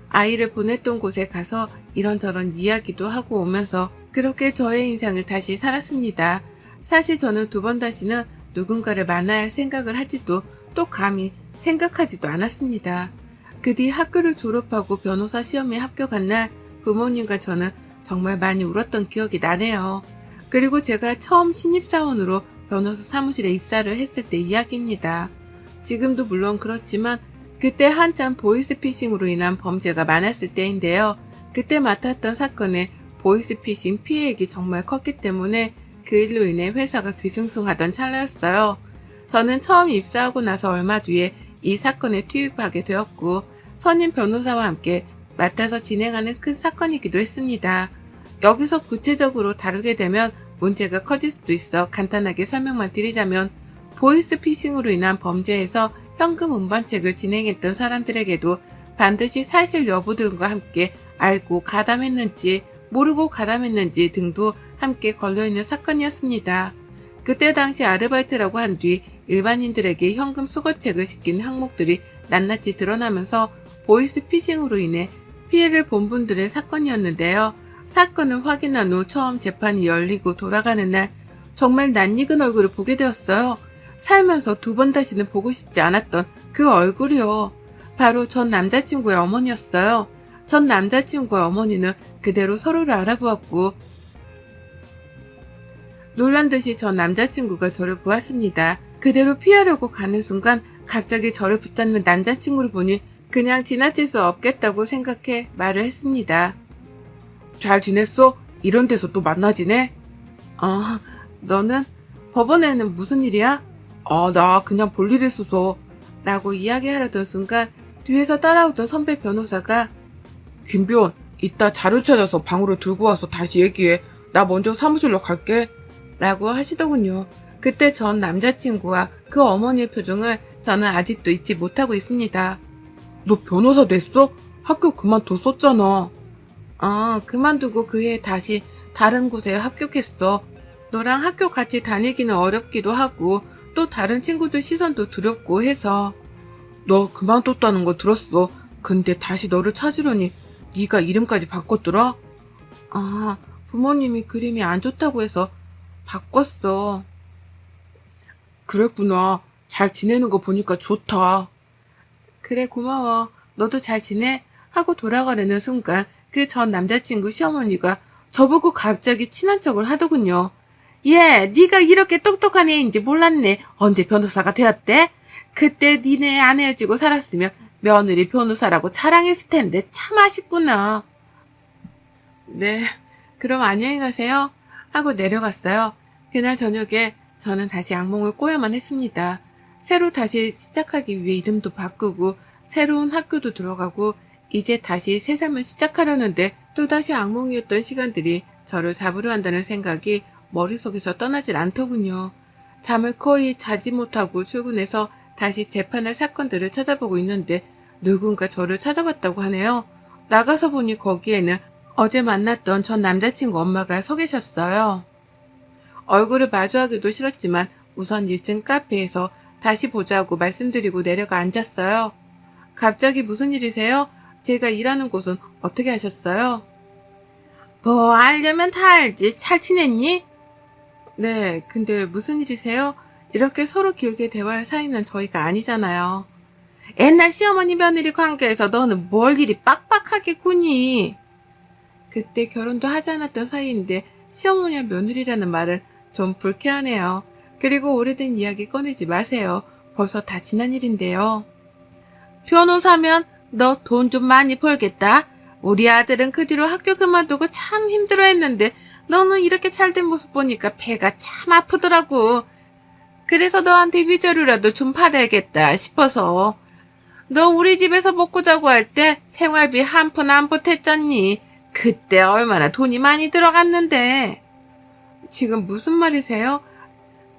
아이를 보냈던 곳에 가서 이런저런 이야기도 하고 오면서 그렇게 저의 인생을 다시 살았습니다. 사실 저는 두 번 다시는 누군가를 만나야 할 생각을 하지도 또 감히 생각하지도 않았습니다. 그 뒤 학교를 졸업하고 변호사 시험에 합격한 날 부모님과 저는 정말 많이 울었던 기억이 나네요. 그리고 제가 처음 신입사원으로 변호사 사무실에 입사를 했을 때 이야기입니다. 지금도 물론 그렇지만 그때 한참 보이스피싱으로 인한 범죄가 많았을 때인데요. 그때 맡았던 사건의 보이스피싱 피해액이 정말 컸기 때문에 그 일로 인해 회사가 뒤숭숭하던 찰나였어요. 저는 처음 입사하고 나서 얼마 뒤에 이 사건에 투입하게 되었고 선임 변호사와 함께 맡아서 진행하는 큰 사건이기도 했습니다. 여기서 구체적으로 다루게 되면 문제가 커질 수도 있어 간단하게 설명만 드리자면 보이스피싱으로 인한 범죄에서 현금 운반책을 진행했던 사람들에게도 반드시 사실 여부들과 함께 알고 가담했는지 모르고 가담했는지 등도 함께 걸려있는 사건이었습니다. 그때 당시 아르바이트라고 한 뒤 일반인들에게 현금 수거책을 시킨 항목들이 낱낱이 드러나면서 보이스피싱으로 인해 피해를 본 분들의 사건이었는데요. 사건을 확인한 후 처음 재판이 열리고 돌아가는 날 정말 낯익은 얼굴을 보게 되었어요. 살면서 두 번 다시는 보고 싶지 않았던 그 얼굴이요. 바로 전 남자친구의 어머니였어요. 전 남자친구와 어머니는 그대로 서로를 알아보았고 놀란 듯이 전 남자친구가 저를 보았습니다. 그대로 피하려고 가는 순간 갑자기 저를 붙잡는 남자친구를 보니 그냥 지나칠 수 없겠다고 생각해 말을 했습니다. 잘 지냈어? 이런 데서 또 만나지네? 너는? 법원에는 무슨 일이야? 아, 나 그냥 볼 일 있어서. 라고 이야기하려던 순간 뒤에서 따라오던 선배 변호사가 김비원, 이따 자료 찾아서 방으로 들고 와서 다시 얘기해. 나 먼저 사무실로 갈게. 라고 하시더군요. 그때 전 남자친구와 그 어머니의 표정을 저는 아직도 잊지 못하고 있습니다. 너 변호사 됐어? 학교 그만뒀었잖아. 그만두고 그 해에 다시 다른 곳에 합격했어. 너랑 학교 같이 다니기는 어렵기도 하고 또 다른 친구들 시선도 두렵고 해서. 너 그만뒀다는 거 들었어. 근데 다시 너를 찾으려니 네가 이름까지 바꿨더라? 부모님이 그림이 안 좋다고 해서 바꿨어. 그랬구나. 잘 지내는 거 보니까 좋다. 그래, 고마워. 너도 잘 지내? 하고 돌아가려는 순간 그 전 남자친구 시어머니가 저보고 갑자기 친한 척을 하더군요. 얘, 네가 이렇게 똑똑한 애인지 몰랐네. 언제 변호사가 되었대? 그때 니네 안 헤어지고 살았으면 며느리 변호사라고 자랑했을 텐데 참 아쉽구나. 네, 그럼 안녕히 가세요. 하고 내려갔어요. 그날 저녁에 저는 다시 악몽을 꿔야만 했습니다. 새로 다시 시작하기 위해 이름도 바꾸고 새로운 학교도 들어가고 이제 다시 새 삶을 시작하려는데 또다시 악몽이었던 시간들이 저를 잡으려 한다는 생각이 머릿속에서 떠나질 않더군요. 잠을 거의 자지 못하고 출근해서 다시 재판할 사건들을 찾아보고 있는데 누군가 저를 찾아봤다고 하네요. 나가서 보니 거기에는 어제 만났던 전 남자친구 엄마가 서 계셨어요. 얼굴을 마주하기도 싫었지만 우선 1층 카페에서 다시 보자고 말씀드리고 내려가 앉았어요. 갑자기 무슨 일이세요? 제가 일하는 곳은 어떻게 하셨어요? 뭐 알려면 다 알지. 잘 지냈니? 네, 근데 무슨 일이세요? 이렇게 서로 길게 대화할 사이는 저희가 아니잖아요. 옛날 시어머니 며느리 관계에서 너는 뭘 이리 빡빡하게 구니? 그때 결혼도 하지 않았던 사이인데 시어머니와 며느리라는 말은 좀 불쾌하네요. 그리고 오래된 이야기 꺼내지 마세요. 벌써 다 지난 일인데요. 변호사면 너 돈 좀 많이 벌겠다. 우리 아들은 그 뒤로 학교 그만두고 참 힘들어했는데 너는 이렇게 잘된 모습 보니까 배가 참 아프더라고. 그래서 너한테 위자료라도 좀 받아야겠다 싶어서. 너 우리 집에서 먹고 자고 할 때 생활비 한 푼 안 보탰잖니. 그때 얼마나 돈이 많이 들어갔는데. 지금 무슨 말이세요?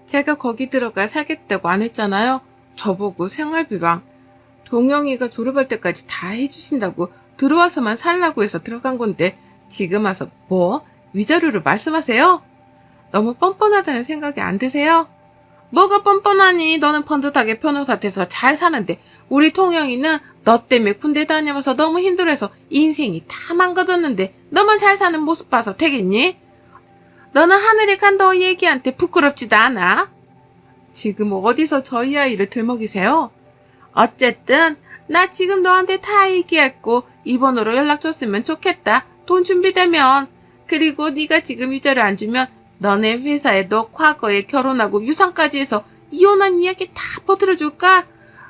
제가 거기 들어가 살겠다고 안 했잖아요. 저보고 생활비랑 동영이가 졸업할 때까지 다 해주신다고 들어와서만 살라고 해서 들어간 건데 지금 와서 뭐? 위자료를 말씀하세요? 너무 뻔뻔하다는 생각이 안 드세요? 뭐가 뻔뻔하니? 너는 번듯하게 변호사 돼서 잘 사는데 우리 통영이는 너 때문에 군대 다녀와서 너무 힘들어서 인생이 다 망가졌는데 너만 잘 사는 모습 봐서 되겠니? 너는 하늘에 간 너 얘기한테 부끄럽지도 않아? 지금 어디서 저희 아이를 들먹이세요? 어쨌든 나 지금 너한테 다 얘기했고 이번으로 연락 줬으면 좋겠다. 돈 준비되면. 그리고 네가 지금 위자료 안 주면 너네 회사에 너 과거에 결혼하고 유산까지 해서 이혼한 이야기 다 퍼뜨려줄까?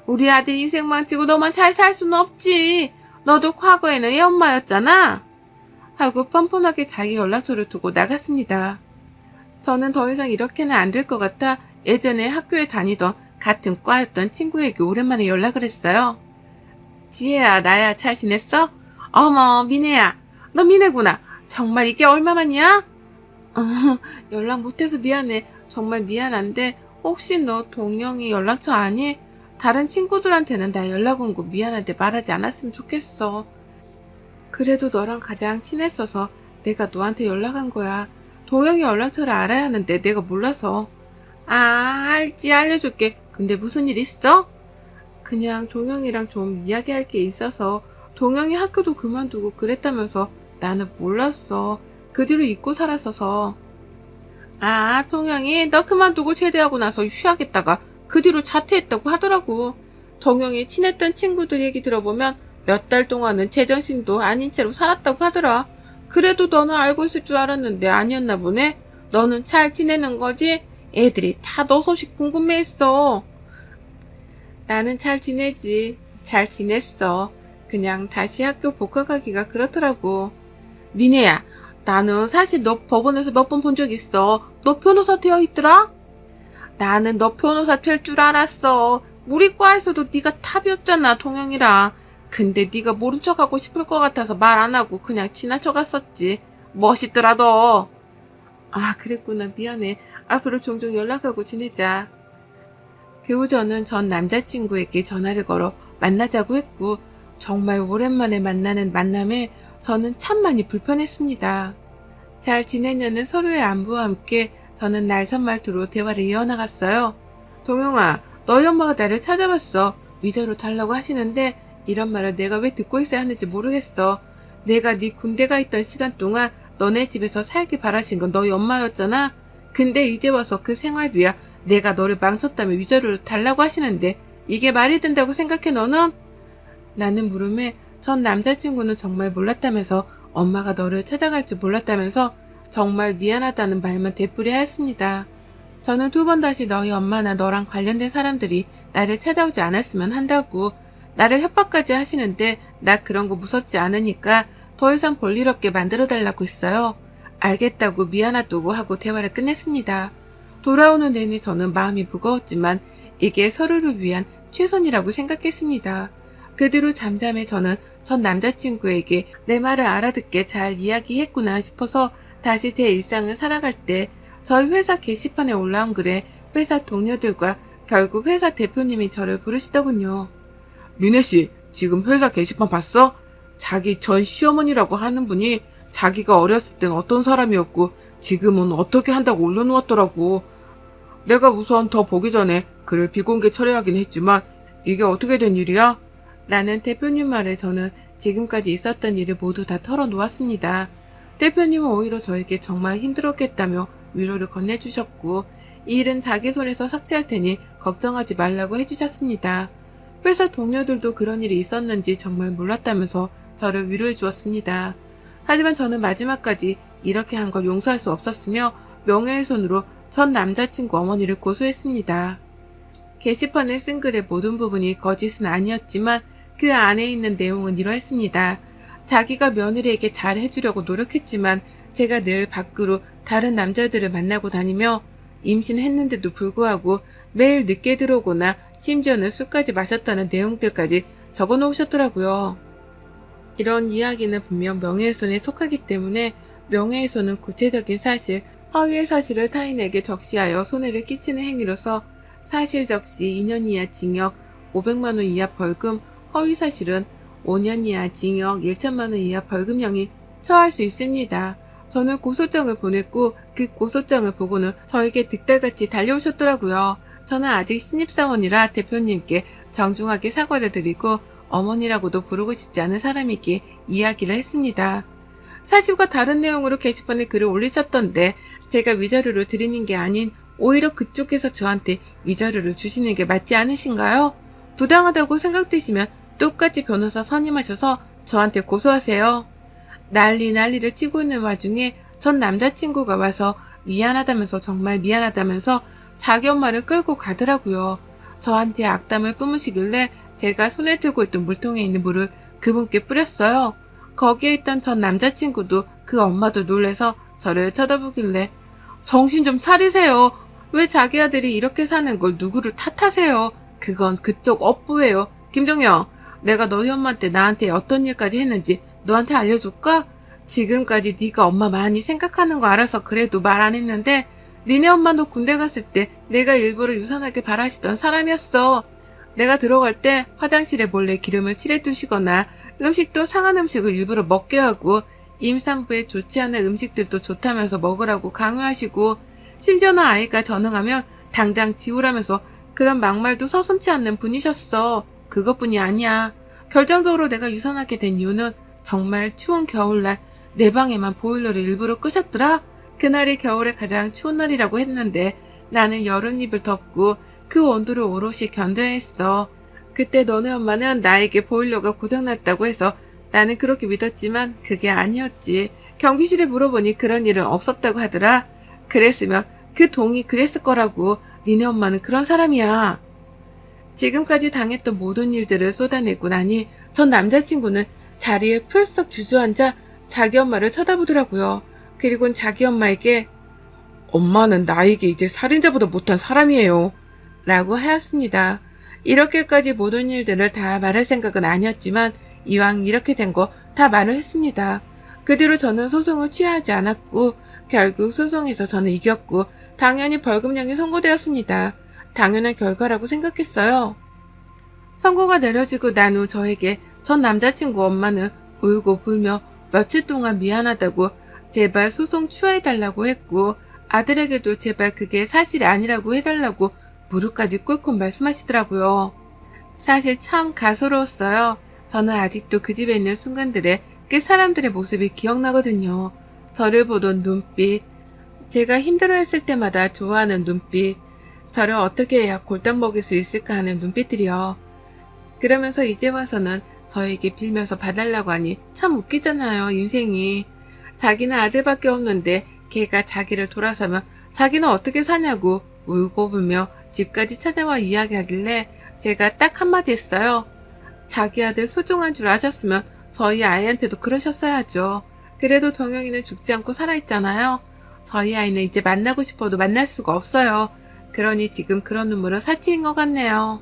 우리 아들 인생 망치고 너만 잘 살 수는 없지. 너도 과거에는 애 엄마였잖아. 하고 뻔뻔하게 자기 연락처를 두고 나갔습니다. 저는 더 이상 이렇게는 안 될 것 같아 예전에 학교에 다니던 같은 과였던 친구에게 오랜만에 연락을 했어요. 지혜야, 나야, 잘 지냈어? 어머, 미네야. 너 미네구나. 정말 이게 얼마만이야? 연락 못해서 미안해. 정말 미안한데 혹시 너 동영이 연락처 아니? 다른 친구들한테는 나 연락 온 거 미안한데 말하지 않았으면 좋겠어. 그래도 너랑 가장 친했어서 내가 너한테 연락한 거야. 동영이 연락처를 알아야 하는데 내가 몰라서. 알지, 알려줄게. 근데 무슨 일 있어? 그냥 동영이랑 좀 이야기할 게 있어서. 동영이 학교도 그만두고 그랬다면서 나는 몰랐어. 그 뒤로 잊고 살았어서. 동영이 너 그만두고 제대하고 나서 휴학했다가 그 뒤로 자퇴했다고 하더라고. 동영이 친했던 친구들 얘기 들어보면 몇 달 동안은 제정신도 아닌 채로 살았다고 하더라. 그래도 너는 알고 있을 줄 알았는데 아니었나 보네. 너는 잘 지내는 거지? 애들이 다 너 소식 궁금해했어. 나는 잘 지내지. 잘 지냈어. 그냥 다시 학교 복학하기가 그렇더라고. 미네야, 나는 사실 너 법원에서 몇 번 본 적 있어. 너 변호사 되어 있더라? 나는 너 변호사 될 줄 알았어. 우리 과에서도 네가 탑이었잖아, 동영이랑. 근데 네가 모른 척하고 싶을 것 같아서 말 안 하고 그냥 지나쳐 갔었지. 멋있더라, 너. 아, 그랬구나. 미안해. 앞으로 종종 연락하고 지내자. 그 후 저는 전 남자친구에게 전화를 걸어 만나자고 했고, 정말 오랜만에 만나는 만남에 저는 참 많이 불편했습니다. 잘 지내냐는 서로의 안부와 함께 저는 날선 말투로 대화를 이어나갔어요. 동영아, 너희 엄마가 나를 찾아봤어. 위자료 달라고 하시는데 이런 말을 내가 왜 듣고 있어야 하는지 모르겠어. 내가 네 군대 가 있던 시간 동안 너네 집에서 살길 바라신 건 너희 엄마였잖아. 근데 이제 와서 그 생활비야 내가 너를 망쳤다며 위자료를 달라고 하시는데 이게 말이 된다고 생각해 너는? 라는 물음에 전 남자친구는 정말 몰랐다면서 엄마가 너를 찾아갈 줄 몰랐다면서 정말 미안하다는 말만 되풀이하였습니다. 저는 두 번 다시 너희 엄마나 너랑 관련된 사람들이 나를 찾아오지 않았으면 한다고 나를 협박까지 하시는데 나 그런 거 무섭지 않으니까 더 이상 볼일 없게 만들어달라고 했어요. 알겠다고 미안하다고 하고 대화를 끝냈습니다. 돌아오는 내내 저는 마음이 무거웠지만 이게 서로를 위한 최선이라고 생각했습니다. 그 뒤로 잠잠해 저는 전 남자친구에게 내 말을 알아듣게 잘 이야기했구나 싶어서 다시 제 일상을 살아갈 때 저희 회사 게시판에 올라온 글에 회사 동료들과 결국 회사 대표님이 저를 부르시더군요. 미네씨, 지금 회사 게시판 봤어? 자기 전 시어머니라고 하는 분이 자기가 어렸을 땐 어떤 사람이었고 지금은 어떻게 한다고 올려놓았더라고. 내가 우선 더 보기 전에 글을 비공개 처리하긴 했지만 이게 어떻게 된 일이야? 라는 대표님 말에 저는 지금까지 있었던 일을 모두 다 털어놓았습니다. 대표님은 오히려 저에게 정말 힘들었겠다며 위로를 건네주셨고 이 일은 자기 손에서 삭제할 테니 걱정하지 말라고 해주셨습니다. 회사 동료들도 그런 일이 있었는지 정말 몰랐다면서 저를 위로해 주었습니다. 하지만 저는 마지막까지 이렇게 한 걸 용서할 수 없었으며 명예훼손으로 전 남자친구 어머니를 고소했습니다. 게시판에 쓴 글의 모든 부분이 거짓은 아니었지만 그 안에 있는 내용은 이러했습니다. 자기가 며느리에게 잘 해주려고 노력했지만 제가 늘 밖으로 다른 남자들을 만나고 다니며 임신했는데도 불구하고 매일 늦게 들어오거나 심지어는 술까지 마셨다는 내용들까지 적어 놓으셨더라고요. 이런 이야기는 분명 명예훼손에 속하기 때문에 명예훼손은 구체적인 사실, 허위의 사실을 타인에게 적시하여 손해를 끼치는 행위로서 사실 적시 2년 이하 징역 500만 원 이하 벌금, 허위 사실은 5년 이하 징역 1천만 원 이하 벌금형이 처할 수 있습니다. 저는 고소장을 보냈고 그 고소장을 보고는 저에게 득달같이 달려오셨더라고요. 저는 아직 신입사원이라 대표님께 정중하게 사과를 드리고 어머니라고도 부르고 싶지 않은 사람에게 이야기를 했습니다. 사실과 다른 내용으로 게시판에 글을 올리셨던데 제가 위자료를 드리는 게 아닌 오히려 그쪽에서 저한테 위자료를 주시는 게 맞지 않으신가요? 부당하다고 생각되시면 똑같이 변호사 선임하셔서 저한테 고소하세요. 난리를 치고 있는 와중에 전 남자친구가 와서 미안하다면서 정말 미안하다면서 자기 엄마를 끌고 가더라고요. 저한테 악담을 뿜으시길래 제가 손에 들고 있던 물통에 있는 물을 그분께 뿌렸어요. 거기에 있던 전 남자친구도 그 엄마도 놀래서 저를 쳐다보길래 정신 좀 차리세요. 왜 자기 아들이 이렇게 사는 걸 누구를 탓하세요. 그건 그쪽 업보예요. 김동영, 내가 너희 엄마한테 나한테 어떤 일까지 했는지 너한테 알려줄까? 지금까지 네가 엄마 많이 생각하는 거 알아서 그래도 말 안 했는데 니네 엄마도 군대 갔을 때 내가 일부러 유산하게 바라시던 사람이었어. 내가 들어갈 때 화장실에 몰래 기름을 칠해두시거나 음식도 상한 음식을 일부러 먹게 하고 임산부에 좋지 않은 음식들도 좋다면서 먹으라고 강요하시고 심지어는 아이가 전응하면 당장 지우라면서 그런 막말도 서슴지 않는 분이셨어. 그것뿐이 아니야. 결정적으로 내가 유산하게 된 이유는 정말 추운 겨울날 내 방에만 보일러를 일부러 끄셨더라. 그날이 겨울에 가장 추운 날이라고 했는데 나는 여름입을 덮고 그 온도를 오롯이 견뎌야 했어. 그때 너네 엄마는 나에게 보일러가 고장났다고 해서 나는 그렇게 믿었지만 그게 아니었지. 경비실에 물어보니 그런 일은 없었다고 하더라. 그랬으면 그 동이 그랬을 거라고. 니네 엄마는 그런 사람이야. 지금까지 당했던 모든 일들을 쏟아내고 나니 전 남자친구는 자리에 풀썩 주저앉아 자기 엄마를 쳐다보더라고요. 그리고는 자기 엄마에게 엄마는 나에게 이제 살인자보다 못한 사람이에요. 라고 하였습니다. 이렇게까지 모든 일들을 다 말할 생각은 아니었지만 이왕 이렇게 된 거 다 말을 했습니다. 그 뒤로 저는 소송을 취하지 않았고 결국 소송에서 저는 이겼고 당연히 벌금형이 선고되었습니다. 당연한 결과라고 생각했어요. 선고가 내려지고 난 후 저에게 전 남자친구 엄마는 울고 불며 며칠 동안 미안하다고 제발 소송 취하해달라고 했고 아들에게도 제발 그게 사실이 아니라고 해달라고 무릎까지 꿇고 말씀하시더라고요. 사실 참 가소로웠어요. 저는 아직도 그 집에 있는 순간들에 그 사람들의 모습이 기억나거든요. 저를 보던 눈빛, 제가 힘들어했을 때마다 좋아하는 눈빛, 저를 어떻게 해야 골탕 먹일 수 있을까 하는 눈빛들이요. 그러면서 이제 와서는 저에게 빌면서 봐달라고 하니 참 웃기잖아요, 인생이. 자기는 아들밖에 없는데 걔가 자기를 돌아서면 자기는 어떻게 사냐고 울고 불며 집까지 찾아와 이야기하길래 제가 딱 한마디 했어요. 자기 아들 소중한 줄 아셨으면 저희 아이한테도 그러셨어야죠. 그래도 동영이는 죽지 않고 살아있잖아요. 저희 아이는 이제 만나고 싶어도 만날 수가 없어요. 그러니 지금 그런 눈물은 사치인 것 같네요.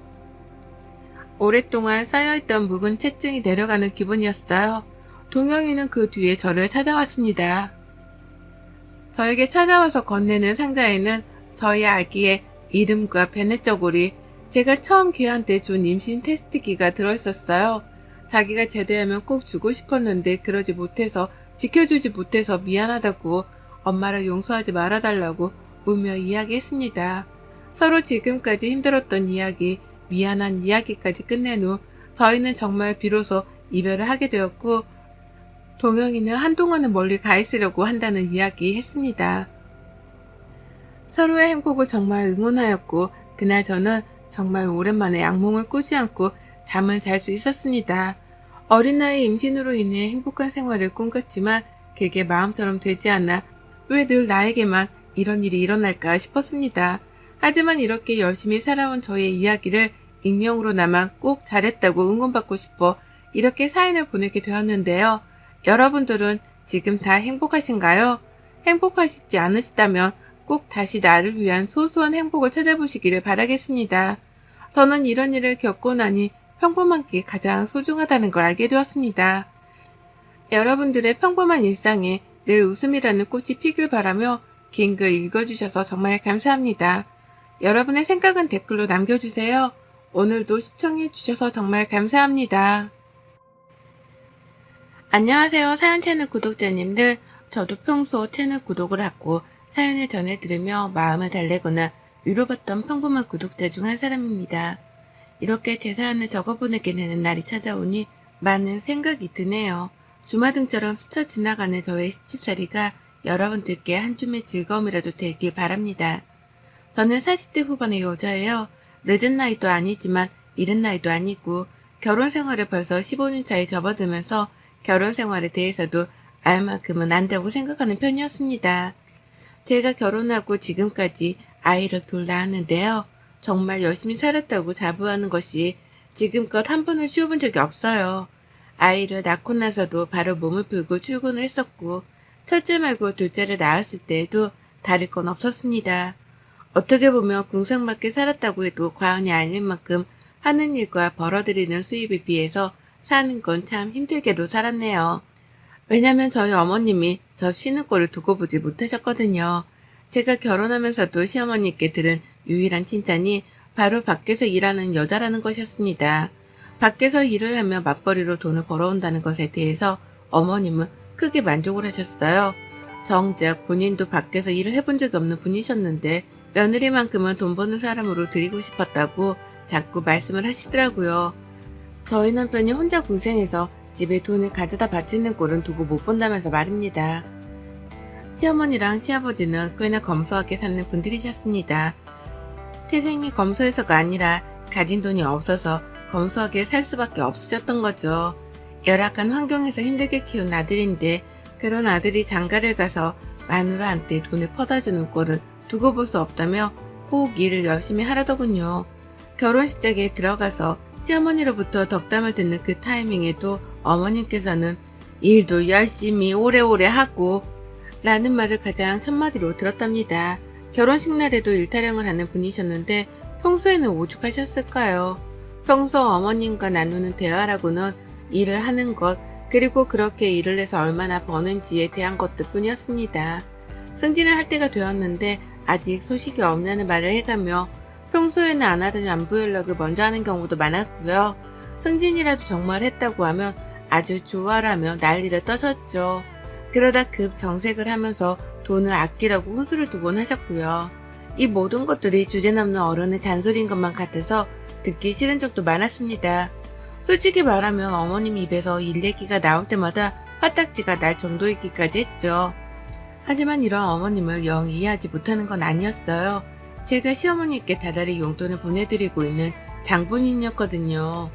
오랫동안 쌓여있던 묵은 채증이 내려가는 기분이었어요. 동영이는 그 뒤에 저를 찾아왔습니다. 저에게 찾아와서 건네는 상자에는 저희 아기의 이름과 베네저고리, 제가 처음 걔한테 준 임신 테스트기가 들어있었어요. 자기가 제대하면 꼭 주고 싶었는데 그러지 못해서 지켜주지 못해서 미안하다고 엄마를 용서하지 말아달라고 울며 이야기했습니다. 서로 지금까지 힘들었던 이야기, 미안한 이야기까지 끝낸 후 저희는 정말 비로소 이별을 하게 되었고 동영이는 한동안은 멀리 가 있으려고 한다는 이야기 했습니다. 서로의 행복을 정말 응원하였고 그날 저는 정말 오랜만에 악몽을 꾸지 않고 잠을 잘 수 있었습니다. 어린 나이 임신으로 인해 행복한 생활을 꿈꿨지만 그게 마음처럼 되지 않아 왜 늘 나에게만 이런 일이 일어날까 싶었습니다. 하지만 이렇게 열심히 살아온 저의 이야기를 익명으로나마 꼭 잘했다고 응원받고 싶어 이렇게 사연을 보내게 되었는데요. 여러분들은 지금 다 행복하신가요? 행복하시지 않으시다면 꼭 다시 나를 위한 소소한 행복을 찾아보시기를 바라겠습니다. 저는 이런 일을 겪고 나니 평범한 게 가장 소중하다는 걸 알게 되었습니다. 여러분들의 평범한 일상에 늘 웃음이라는 꽃이 피길 바라며 긴 글 읽어주셔서 정말 감사합니다. 여러분의 생각은 댓글로 남겨주세요. 오늘도 시청해주셔서 정말 감사합니다. 안녕하세요, 사연 채널 구독자님들. 저도 평소 채널 구독을 하고 사연을 전해 들으며 마음을 달래거나 위로받던 평범한 구독자 중 한 사람입니다. 이렇게 제 사연을 적어보내게 되는 날이 찾아오니 많은 생각이 드네요. 주마등처럼 스쳐 지나가는 저의 시집살이가 여러분들께 한 줌의 즐거움이라도 되길 바랍니다. 저는 40대 후반의 여자예요. 늦은 나이도 아니지만 이른 나이도 아니고 결혼 생활을 벌써 15년 차에 접어들면서 결혼 생활에 대해서도 알 만큼은 안다고 생각하는 편이었습니다. 제가 결혼하고 지금까지 아이를 둘 낳았는데요. 정말 열심히 살았다고 자부하는 것이 지금껏 한 번을 쉬어본 적이 없어요. 아이를 낳고 나서도 바로 몸을 풀고 출근을 했었고 첫째 말고 둘째를 낳았을 때에도 다를 건 없었습니다. 어떻게 보면 궁상맞게 살았다고 해도 과언이 아닐 만큼 하는 일과 벌어들이는 수입에 비해서 사는 건 참 힘들게도 살았네요. 왜냐면 저희 어머님이 저 쉬는 꼴을 두고 보지 못하셨거든요. 제가 결혼하면서도 시어머니께 들은 유일한 칭찬이 바로 밖에서 일하는 여자라는 것이었습니다. 밖에서 일을 하며 맞벌이로 돈을 벌어온다는 것에 대해서 어머님은 크게 만족을 하셨어요. 정작 본인도 밖에서 일을 해본 적이 없는 분이셨는데 며느리만큼은 돈 버는 사람으로 드리고 싶었다고 자꾸 말씀을 하시더라고요. 저희 남편이 혼자 고생해서 집에 돈을 가져다 바치는 꼴은 두고 못 본다면서 말입니다. 시어머니랑 시아버지는 꽤나 검소하게 사는 분들이셨습니다. 태생이 검소해서가 아니라 가진 돈이 없어서 검소하게 살 수밖에 없으셨던 거죠. 열악한 환경에서 힘들게 키운 아들인데 그런 아들이 장가를 가서 마누라한테 돈을 퍼다주는 꼴은 두고 볼 수 없다며 꼭 일을 열심히 하려더군요. 결혼식장에 들어가서 시어머니로부터 덕담을 듣는 그 타이밍에도 어머님께서는 일도 열심히 오래오래 하고 라는 말을 가장 첫마디로 들었답니다. 결혼식 날에도 일타령을 하는 분이셨는데 평소에는 오죽하셨을까요? 평소 어머님과 나누는 대화라고는 일을 하는 것, 그리고 그렇게 일을 해서 얼마나 버는지에 대한 것들 뿐이었습니다. 승진을 할 때가 되었는데 아직 소식이 없냐는 말을 해가며 평소에는 안 하던 안부 연락을 먼저 하는 경우도 많았고요. 승진이라도 정말 했다고 하면 아주 좋아라며 난리를 떠셨죠. 그러다 급 정색을 하면서 돈을 아끼라고 혼수를 두곤 하셨고요. 이 모든 것들이 주제넘는 어른의 잔소리인 것만 같아서 듣기 싫은 적도 많았습니다. 솔직히 말하면 어머님 입에서 일 얘기가 나올 때마다 화딱지가 날 정도이기까지 했죠. 하지만 이런 어머님을 영 이해하지 못하는 건 아니었어요. 제가 시어머니께 다달이 용돈을 보내드리고 있는 장본인이었거든요.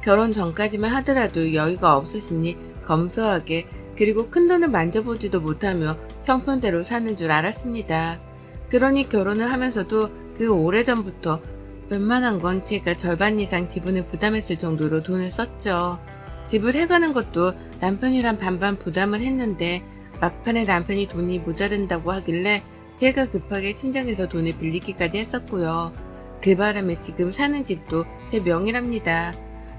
결혼 전까지만 하더라도 여유가 없으시니 검소하게, 그리고 큰돈을 만져보지도 못하며 형편대로 사는 줄 알았습니다. 그러니 결혼을 하면서도 그 오래전부터 웬만한 건 제가 절반 이상 지분을 부담했을 정도로 돈을 썼죠. 집을 해가는 것도 남편이랑 반반 부담을 했는데 막판에 남편이 돈이 모자른다고 하길래 제가 급하게 친정에서 돈을 빌리기까지 했었고요. 그 바람에 지금 사는 집도 제 명의랍니다.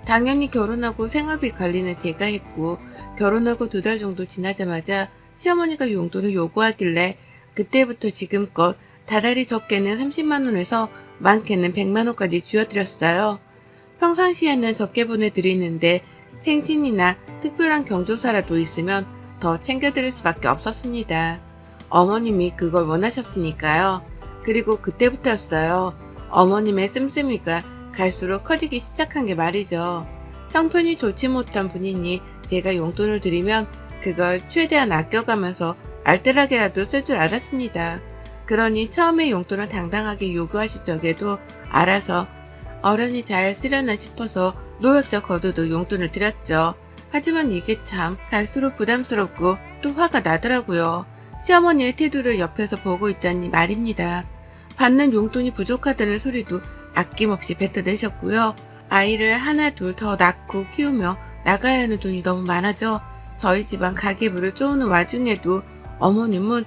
당연히 결혼하고 생활비 관리는 제가 했고, 결혼하고 2달 정도 지나자마자 시어머니가 용돈을 요구하길래 그때부터 지금껏 다달이 적게는 30만 원에서 많게는 100만 원까지 쥐어드렸어요. 평상시에는 적게 보내드리는데 생신이나 특별한 경조사라도 있으면 더 챙겨드릴 수밖에 없었습니다. 어머님이 그걸 원하셨으니까요. 그리고 그때부터였어요. 어머님의 씀씀이가 갈수록 커지기 시작한 게 말이죠. 형편이 좋지 못한 분이니 제가 용돈을 드리면 그걸 최대한 아껴가면서 알뜰하게라도 쓸 줄 알았습니다. 그러니 처음에 용돈을 당당하게 요구하실 적에도 알아서 어련히 잘 쓰려나 싶어서 노약자 거두도 용돈을 드렸죠. 하지만 이게 참 갈수록 부담스럽고 또 화가 나더라고요. 시어머니의 태도를 옆에서 보고 있자니 말입니다. 받는 용돈이 부족하다는 소리도 아낌없이 뱉어내셨고요. 아이를 하나 둘 더 낳고 키우며 나가야 하는 돈이 너무 많아져 저희 집안 가계부를 쪼는 와중에도 어머님은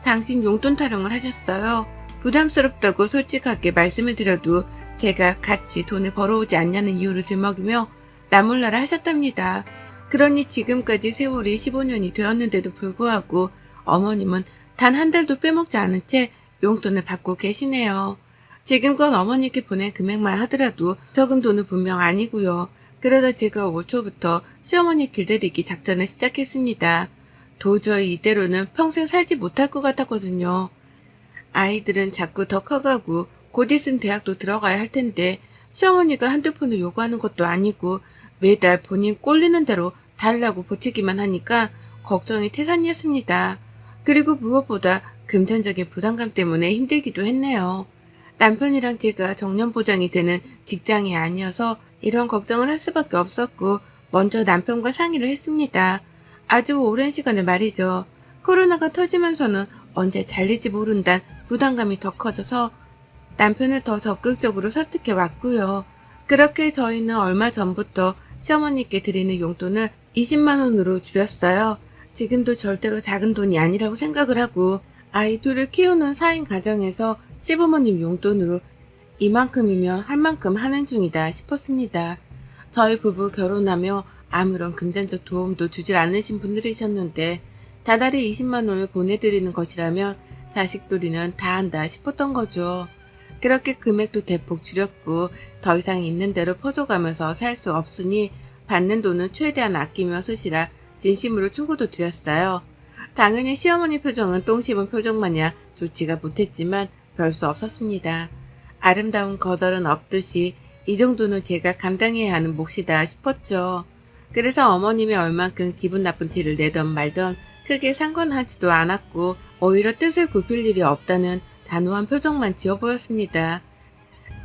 당신 용돈 타령을 하셨어요. 부담스럽다고 솔직하게 말씀을 드려도 제가 같이 돈을 벌어오지 않냐는 이유를 들먹이며 나몰라라 하셨답니다. 그러니 지금까지 세월이 15년이 되었는데도 불구하고 어머님은 단 한 달도 빼먹지 않은 채 용돈을 받고 계시네요. 지금껏 어머니께 보낸 금액만 하더라도 적은 돈은 분명 아니고요. 그러다 제가 올 초부터 시어머니 길들이기 작전을 시작했습니다. 도저히 이대로는 평생 살지 못할 것 같았거든요. 아이들은 자꾸 더 커가고 곧 있으면 대학도 들어가야 할 텐데 시어머니가 한두 푼을 요구하는 것도 아니고 매달 본인 꼴리는 대로 달라고 보채기만 하니까 걱정이 태산이었습니다. 그리고 무엇보다 금전적인 부담감 때문에 힘들기도 했네요. 남편이랑 제가 정년보장이 되는 직장이 아니어서 이런 걱정을 할 수밖에 없었고 먼저 남편과 상의를 했습니다. 아주 오랜 시간을 말이죠. 코로나가 터지면서는 언제 잘릴지 모른다는 부담감이 더 커져서 남편을 더 적극적으로 설득해 왔고요. 그렇게 저희는 얼마 전부터 시어머니께 드리는 용돈을 20만 원으로 줄였어요. 지금도 절대로 작은 돈이 아니라고 생각을 하고 아이 둘을 키우는 4인 가정에서 시부모님 용돈으로 이만큼이면 할 만큼 하는 중이다 싶었습니다. 저희 부부 결혼하며 아무런 금전적 도움도 주질 않으신 분들이셨는데 다달이 20만 원을 보내드리는 것이라면 자식돌이는 다 한다 싶었던 거죠. 그렇게 금액도 대폭 줄였고 더 이상 있는 대로 퍼줘가면서 살 수 없으니 받는 돈은 최대한 아끼며 쓰시라 진심으로 충고도 드렸어요. 당연히 시어머니 표정은 똥 씹은 표정 마냥 좋지가 못했지만 별 수 없었습니다. 아름다운 거절은 없듯이 이 정도는 제가 감당해야 하는 몫이다 싶었죠. 그래서 어머님이 얼만큼 기분 나쁜 티를 내던 말던 크게 상관하지도 않았고 오히려 뜻을 굽힐 일이 없다는 단호한 표정만 지어 보였습니다.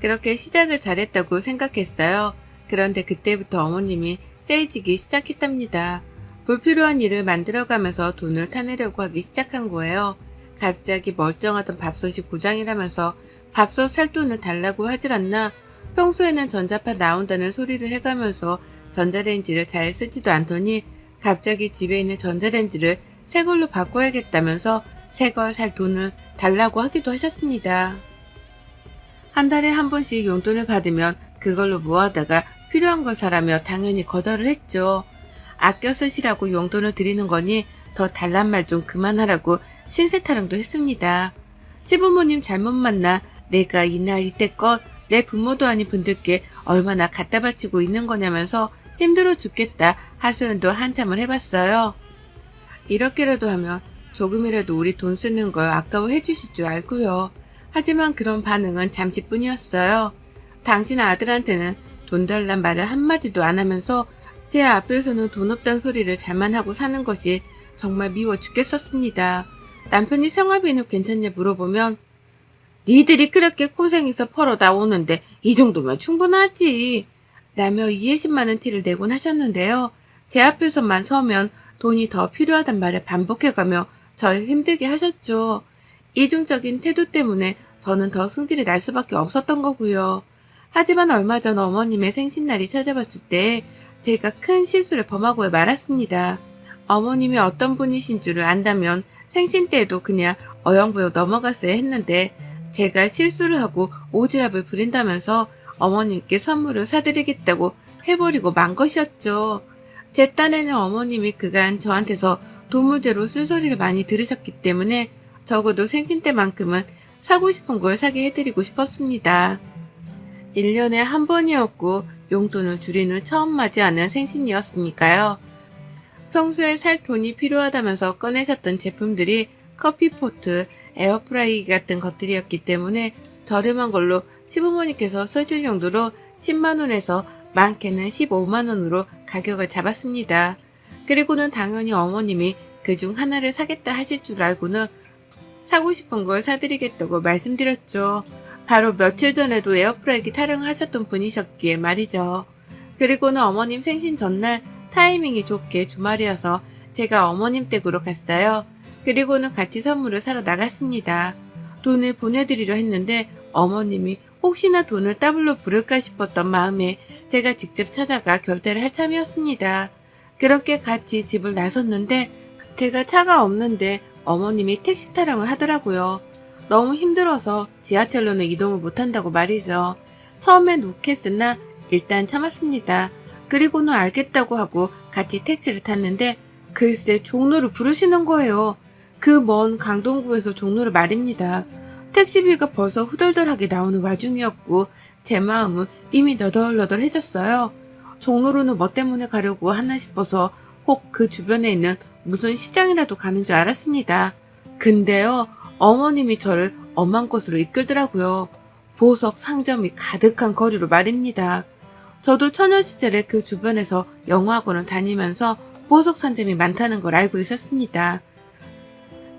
그렇게 시작을 잘했다고 생각했어요. 그런데 그때부터 어머님이 세지기 시작했답니다. 불필요한 일을 만들어가면서 돈을 타내려고 하기 시작한 거예요. 갑자기 멀쩡하던 밥솥이 고장이라면서 밥솥 살 돈을 달라고 하질 않나. 평소에는 전자파 나온다는 소리를 해가면서 전자레인지를 잘 쓰지도 않더니 갑자기 집에 있는 전자레인지를 새 걸로 바꿔야겠다면서 새 걸 살 돈을 달라고 하기도 하셨습니다. 한 달에 한 번씩 용돈을 받으면 그걸로 모아다가 필요한 걸 사라며 당연히 거절을 했죠. 아껴 쓰시라고 용돈을 드리는 거니 더 달란 말 좀 그만하라고 신세 타령도 했습니다. 시부모님 잘못 만나 내가 이날 이때껏 내 부모도 아닌 분들께 얼마나 갖다 바치고 있는 거냐면서 힘들어 죽겠다 하소연도 한참을 해봤어요. 이렇게라도 하면 조금이라도 우리 돈 쓰는 걸 아까워해 주실 줄 알고요. 하지만 그런 반응은 잠시뿐이었어요. 당신 아들한테는 돈 달란 말을 한마디도 안 하면서 제 앞에서는 돈 없단 소리를 잘만 하고 사는 것이 정말 미워 죽겠었습니다. 남편이 생활비는 괜찮냐 물어보면 니들이 그렇게 고생해서 벌어다 오는데 이 정도면 충분하지 라며 이해심 많은 티를 내곤 하셨는데요. 제 앞에서만 서면 돈이 더 필요하단 말을 반복해가며 절 힘들게 하셨죠. 이중적인 태도 때문에 저는 더 승질이 날 수밖에 없었던 거고요. 하지만 얼마 전 어머님의 생신날이 찾아왔을 때 제가 큰 실수를 범하고 말았습니다. 어머님이 어떤 분이신 줄을 안다면 생신 때에도 그냥 어영부영 넘어갔어야 했는데 제가 실수를 하고 오지랖을 부린다면서 어머님께 선물을 사드리겠다고 해버리고 만 것이었죠. 제 딴에는 어머님이 그간 저한테서 도무대로 쓴소리를 많이 들으셨기 때문에 적어도 생신 때만큼은 사고 싶은 걸 사게 해드리고 싶었습니다. 1년에 한 번이었고 용돈을 줄이는 처음 맞이하는 생신이었으니까요. 평소에 살 돈이 필요하다면서 꺼내셨던 제품들이 커피포트, 에어프라이기 같은 것들이었기 때문에 저렴한 걸로 시부모님께서 쓰실 용도로 10만원에서 많게는 15만원으로 가격을 잡았습니다. 그리고는 당연히 어머님이 그중 하나를 사겠다 하실 줄 알고는 사고 싶은 걸 사드리겠다고 말씀드렸죠. 바로 며칠 전에도 에어프라이기 타령하셨던 분이셨기에 말이죠. 그리고는 어머님 생신 전날 타이밍이 좋게 주말이어서 제가 어머님 댁으로 갔어요. 그리고는 같이 선물을 사러 나갔습니다. 돈을 보내드리려 했는데 어머님이 혹시나 돈을 더블로 부를까 싶었던 마음에 제가 직접 찾아가 결제를 할 참이었습니다. 그렇게 같이 집을 나섰는데 제가 차가 없는데 어머님이 택시 타령을 하더라고요. 너무 힘들어서 지하철로는 이동을 못한다고 말이죠. 처음엔 욱했으나 일단 참았습니다. 그리고는 알겠다고 하고 같이 택시를 탔는데 글쎄 종로를 부르시는 거예요. 그 먼 강동구에서 종로를 말입니다. 택시비가 벌써 후덜덜하게 나오는 와중이었고 제 마음은 이미 너덜너덜해졌어요. 종로로는 뭐 때문에 가려고 하나 싶어서 혹 그 주변에 있는 무슨 시장이라도 가는 줄 알았습니다. 근데요, 어머님이 저를 엄한 곳으로 이끌더라고요. 보석 상점이 가득한 거리로 말입니다. 저도 처녀 시절에 그 주변에서 영어학원을 다니면서 보석 상점이 많다는 걸 알고 있었습니다.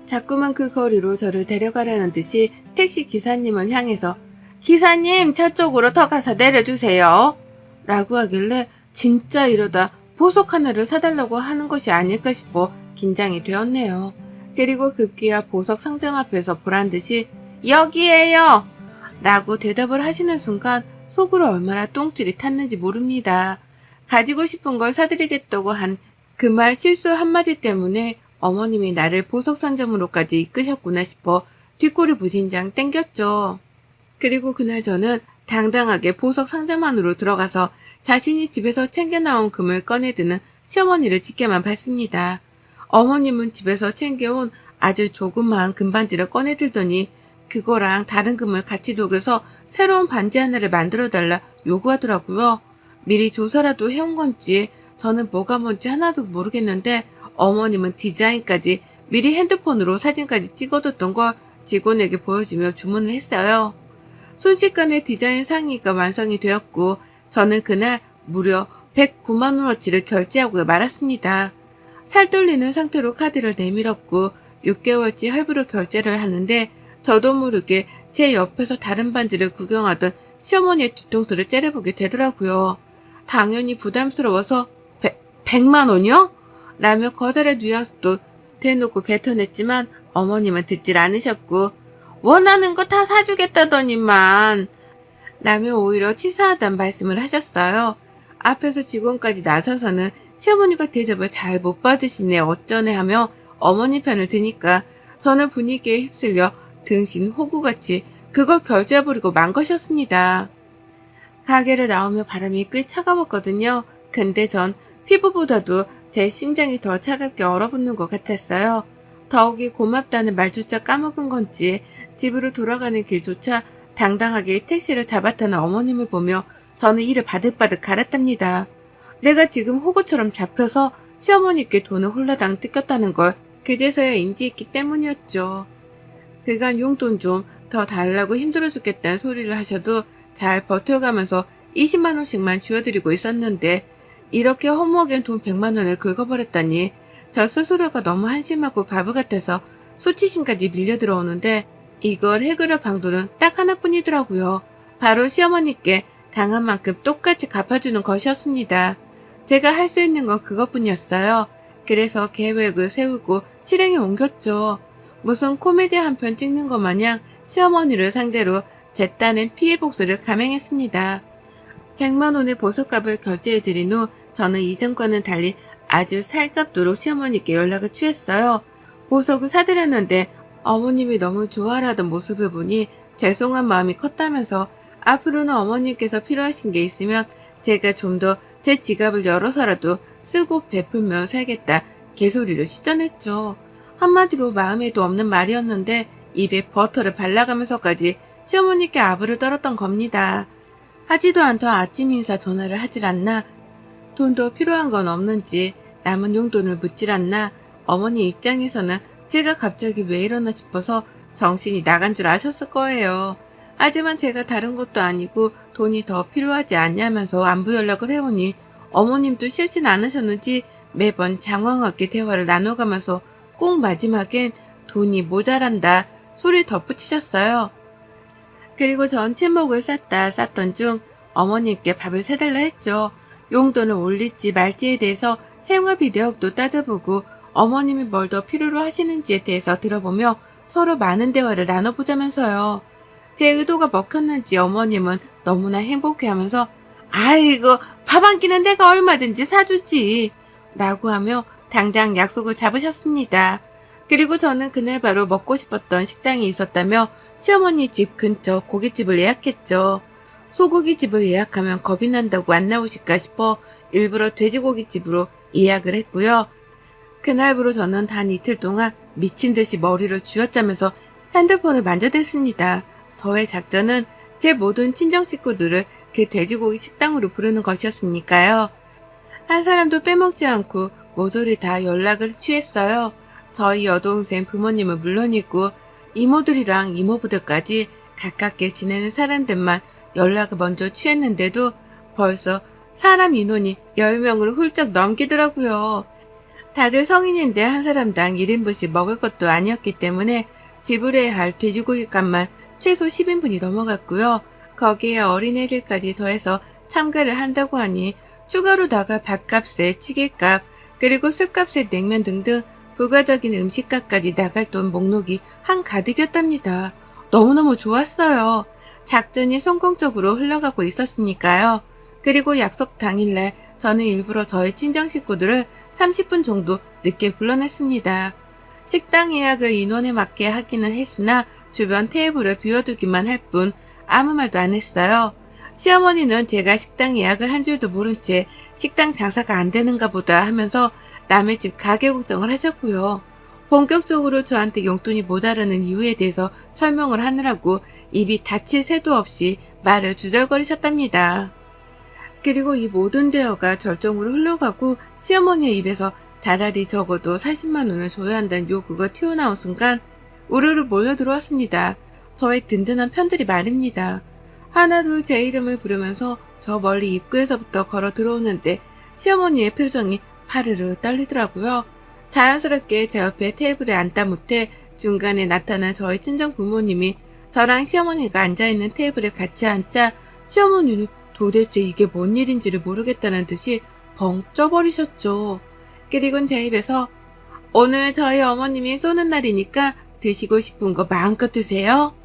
자꾸만 그 거리로 저를 데려가려는 듯이 택시 기사님을 향해서 기사님 저쪽으로 더 가서 내려주세요 라고 하길래 진짜 이러다 보석 하나를 사달라고 하는 것이 아닐까 싶어 긴장이 되었네요. 그리고 급기야 보석 상점 앞에서 보란듯이 여기에요 라고 대답을 하시는 순간 속으로 얼마나 똥줄이 탔는지 모릅니다. 가지고 싶은 걸 사드리겠다고 한 그 말 실수 한마디 때문에 어머님이 나를 보석 상점으로까지 이끄셨구나 싶어 뒷골을 무진장 땡겼죠. 그리고 그날 저는 당당하게 보석 상점 안으로 들어가서 자신이 집에서 챙겨나온 금을 꺼내드는 시어머니를 지켜만 봤습니다. 어머님은 집에서 챙겨온 아주 조그마한 금반지를 꺼내들더니 그거랑 다른 금을 같이 녹여서 새로운 반지 하나를 만들어달라 요구하더라고요. 미리 조사라도 해온 건지 저는 뭐가 뭔지 하나도 모르겠는데 어머님은 디자인까지 미리 핸드폰으로 사진까지 찍어뒀던 걸 직원에게 보여주며 주문을 했어요. 순식간에 디자인 상의가 완성이 되었고 저는 그날 무려 109만원어치를 결제하고 말았습니다. 살떨리는 상태로 카드를 내밀었고 6개월치 할부로 결제를 하는데 저도 모르게 제 옆에서 다른 반지를 구경하던 시어머니의 뒤통수를 째려보게 되더라고요. 당연히 부담스러워서 100만원이요? 라며 거절의 뉘앙스도 대놓고 뱉어냈지만 어머님은 듣질 않으셨고 원하는 거 다 사주겠다더니만 라며 오히려 치사하단 말씀을 하셨어요. 앞에서 직원까지 나서서는 시어머니가 대접을 잘 못 받으시네 어쩌네 하며 어머니 편을 드니까 저는 분위기에 휩쓸려 등신 호구같이 그걸 결제해버리고 만 것이었습니다. 가게를 나오며 바람이 꽤 차가웠거든요. 근데 전 피부보다도 제 심장이 더 차갑게 얼어붙는 것 같았어요. 더욱이 고맙다는 말조차 까먹은 건지 집으로 돌아가는 길조차 당당하게 택시를 잡았다는 어머님을 보며 저는 이를 바득바득 갈았답니다. 내가 지금 호구처럼 잡혀서 시어머니께 돈을 홀라당 뜯겼다는 걸 그제서야 인지했기 때문이었죠. 그간 용돈 좀 더 달라고 힘들어 죽겠다는 소리를 하셔도 잘 버텨가면서 20만 원씩만 쥐어드리고 있었는데 이렇게 허무하게 돈 100만 원을 긁어버렸다니 저 스스로가 너무 한심하고 바보 같아서 수치심까지 밀려 들어오는데 이걸 해결할 방도는 딱 하나뿐이더라고요. 바로 시어머니께 당한 만큼 똑같이 갚아주는 것이었습니다. 제가 할 수 있는 건 그것뿐이었어요. 그래서 계획을 세우고 실행에 옮겼죠. 무슨 코미디 한 편 찍는 것 마냥 시어머니를 상대로 제 딴엔 피해 복수를 감행했습니다. 100만 원의 보석값을 결제해드린 후 저는 이전과는 달리 아주 살갑도록 시어머니께 연락을 취했어요. 보석을 사드렸는데 어머님이 너무 좋아하던 모습을 보니 죄송한 마음이 컸다면서 앞으로는 어머님께서 필요하신 게 있으면 제가 좀 더 제 지갑을 열어서라도 쓰고 베풀며 살겠다 개소리를 시전했죠. 한마디로 마음에도 없는 말이었는데 입에 버터를 발라가면서까지 시어머니께 아부를 떨었던 겁니다. 하지도 않던 아침 인사 전화를 하질 않나, 돈도 필요한 건 없는지 남은 용돈을 묻질 않나, 어머니 입장에서는 제가 갑자기 왜 이러나 싶어서 정신이 나간 줄 아셨을 거예요. 하지만 제가 다른 것도 아니고 돈이 더 필요하지 않냐면서 안부 연락을 해오니 어머님도 싫진 않으셨는지 매번 장황하게 대화를 나눠가면서 꼭 마지막엔 돈이 모자란다 소리를 덧붙이셨어요. 그리고 전 침묵을 쌌던 중 어머님께 밥을 사달라 했죠. 용돈을 올릴지 말지에 대해서 생활비 내역도 따져보고 어머님이 뭘 더 필요로 하시는지에 대해서 들어보며 서로 많은 대화를 나눠보자면서요. 제 의도가 먹혔는지 어머님은 너무나 행복해하면서 아이고 밥 한 끼는 내가 얼마든지 사주지 라고 하며 당장 약속을 잡으셨습니다. 그리고 저는 그날 바로 먹고 싶었던 식당이 있었다며 시어머니 집 근처 고깃집을 예약했죠. 소고기집을 예약하면 겁이 난다고 안 나오실까 싶어 일부러 돼지고기집으로 예약을 했고요. 그날부로 저는 단 이틀 동안 미친 듯이 머리를 쥐어짜면서 핸드폰을 만져댔습니다. 저의 작전은 제 모든 친정 식구들을 그 돼지고기 식당으로 부르는 것이었으니까요. 한 사람도 빼먹지 않고 모조리 다 연락을 취했어요. 저희 여동생 부모님은 물론이고 이모들이랑 이모부들까지 가깝게 지내는 사람들만 연락을 먼저 취했는데도 벌써 사람 인원이 10명을 훌쩍 넘기더라고요. 다들 성인인데 한 사람당 1인분씩 먹을 것도 아니었기 때문에 지불해야 할 돼지고기 값만 최소 10인분이 넘어갔고요. 거기에 어린애들까지 더해서 참가를 한다고 하니 추가로 나갈 밥값에 찌개값 그리고 술값에 냉면 등등 부가적인 음식값까지 나갈 돈 목록이 한가득이었답니다. 너무너무 좋았어요. 작전이 성공적으로 흘러가고 있었으니까요. 그리고 약속 당일날 저는 일부러 저희 친정 식구들을 30분 정도 늦게 불러냈습니다. 식당 예약을 인원에 맞게 하기는 했으나 주변 테이블을 비워두기만 할 뿐 아무 말도 안 했어요. 시어머니는 제가 식당 예약을 한 줄도 모른 채 식당 장사가 안 되는가 보다 하면서 남의 집 가게 걱정을 하셨고요. 본격적으로 저한테 용돈이 모자라는 이유에 대해서 설명을 하느라고 입이 닫힐 새도 없이 말을 주절거리셨답니다. 그리고 이 모든 대화가 절정으로 흘러가고 시어머니의 입에서 다달이 적어도 40만 원을 줘야 한다는 요구가 튀어나온 순간 우르르 몰려들어왔습니다. 저의 든든한 편들이 말입니다. 하나둘 제 이름을 부르면서 저 멀리 입구에서부터 걸어 들어오는데 시어머니의 표정이 파르르 떨리더라고요. 자연스럽게 제 옆에 테이블에 앉다 못해 중간에 나타난 저희 친정 부모님이 저랑 시어머니가 앉아있는 테이블에 같이 앉자 시어머니는 도대체 이게 뭔 일인지를 모르겠다는 듯이 벙 쪄버리셨죠. 그리고는 제 입에서 오늘 저희 어머님이 쏘는 날이니까 드시고 싶은 거 마음껏 드세요.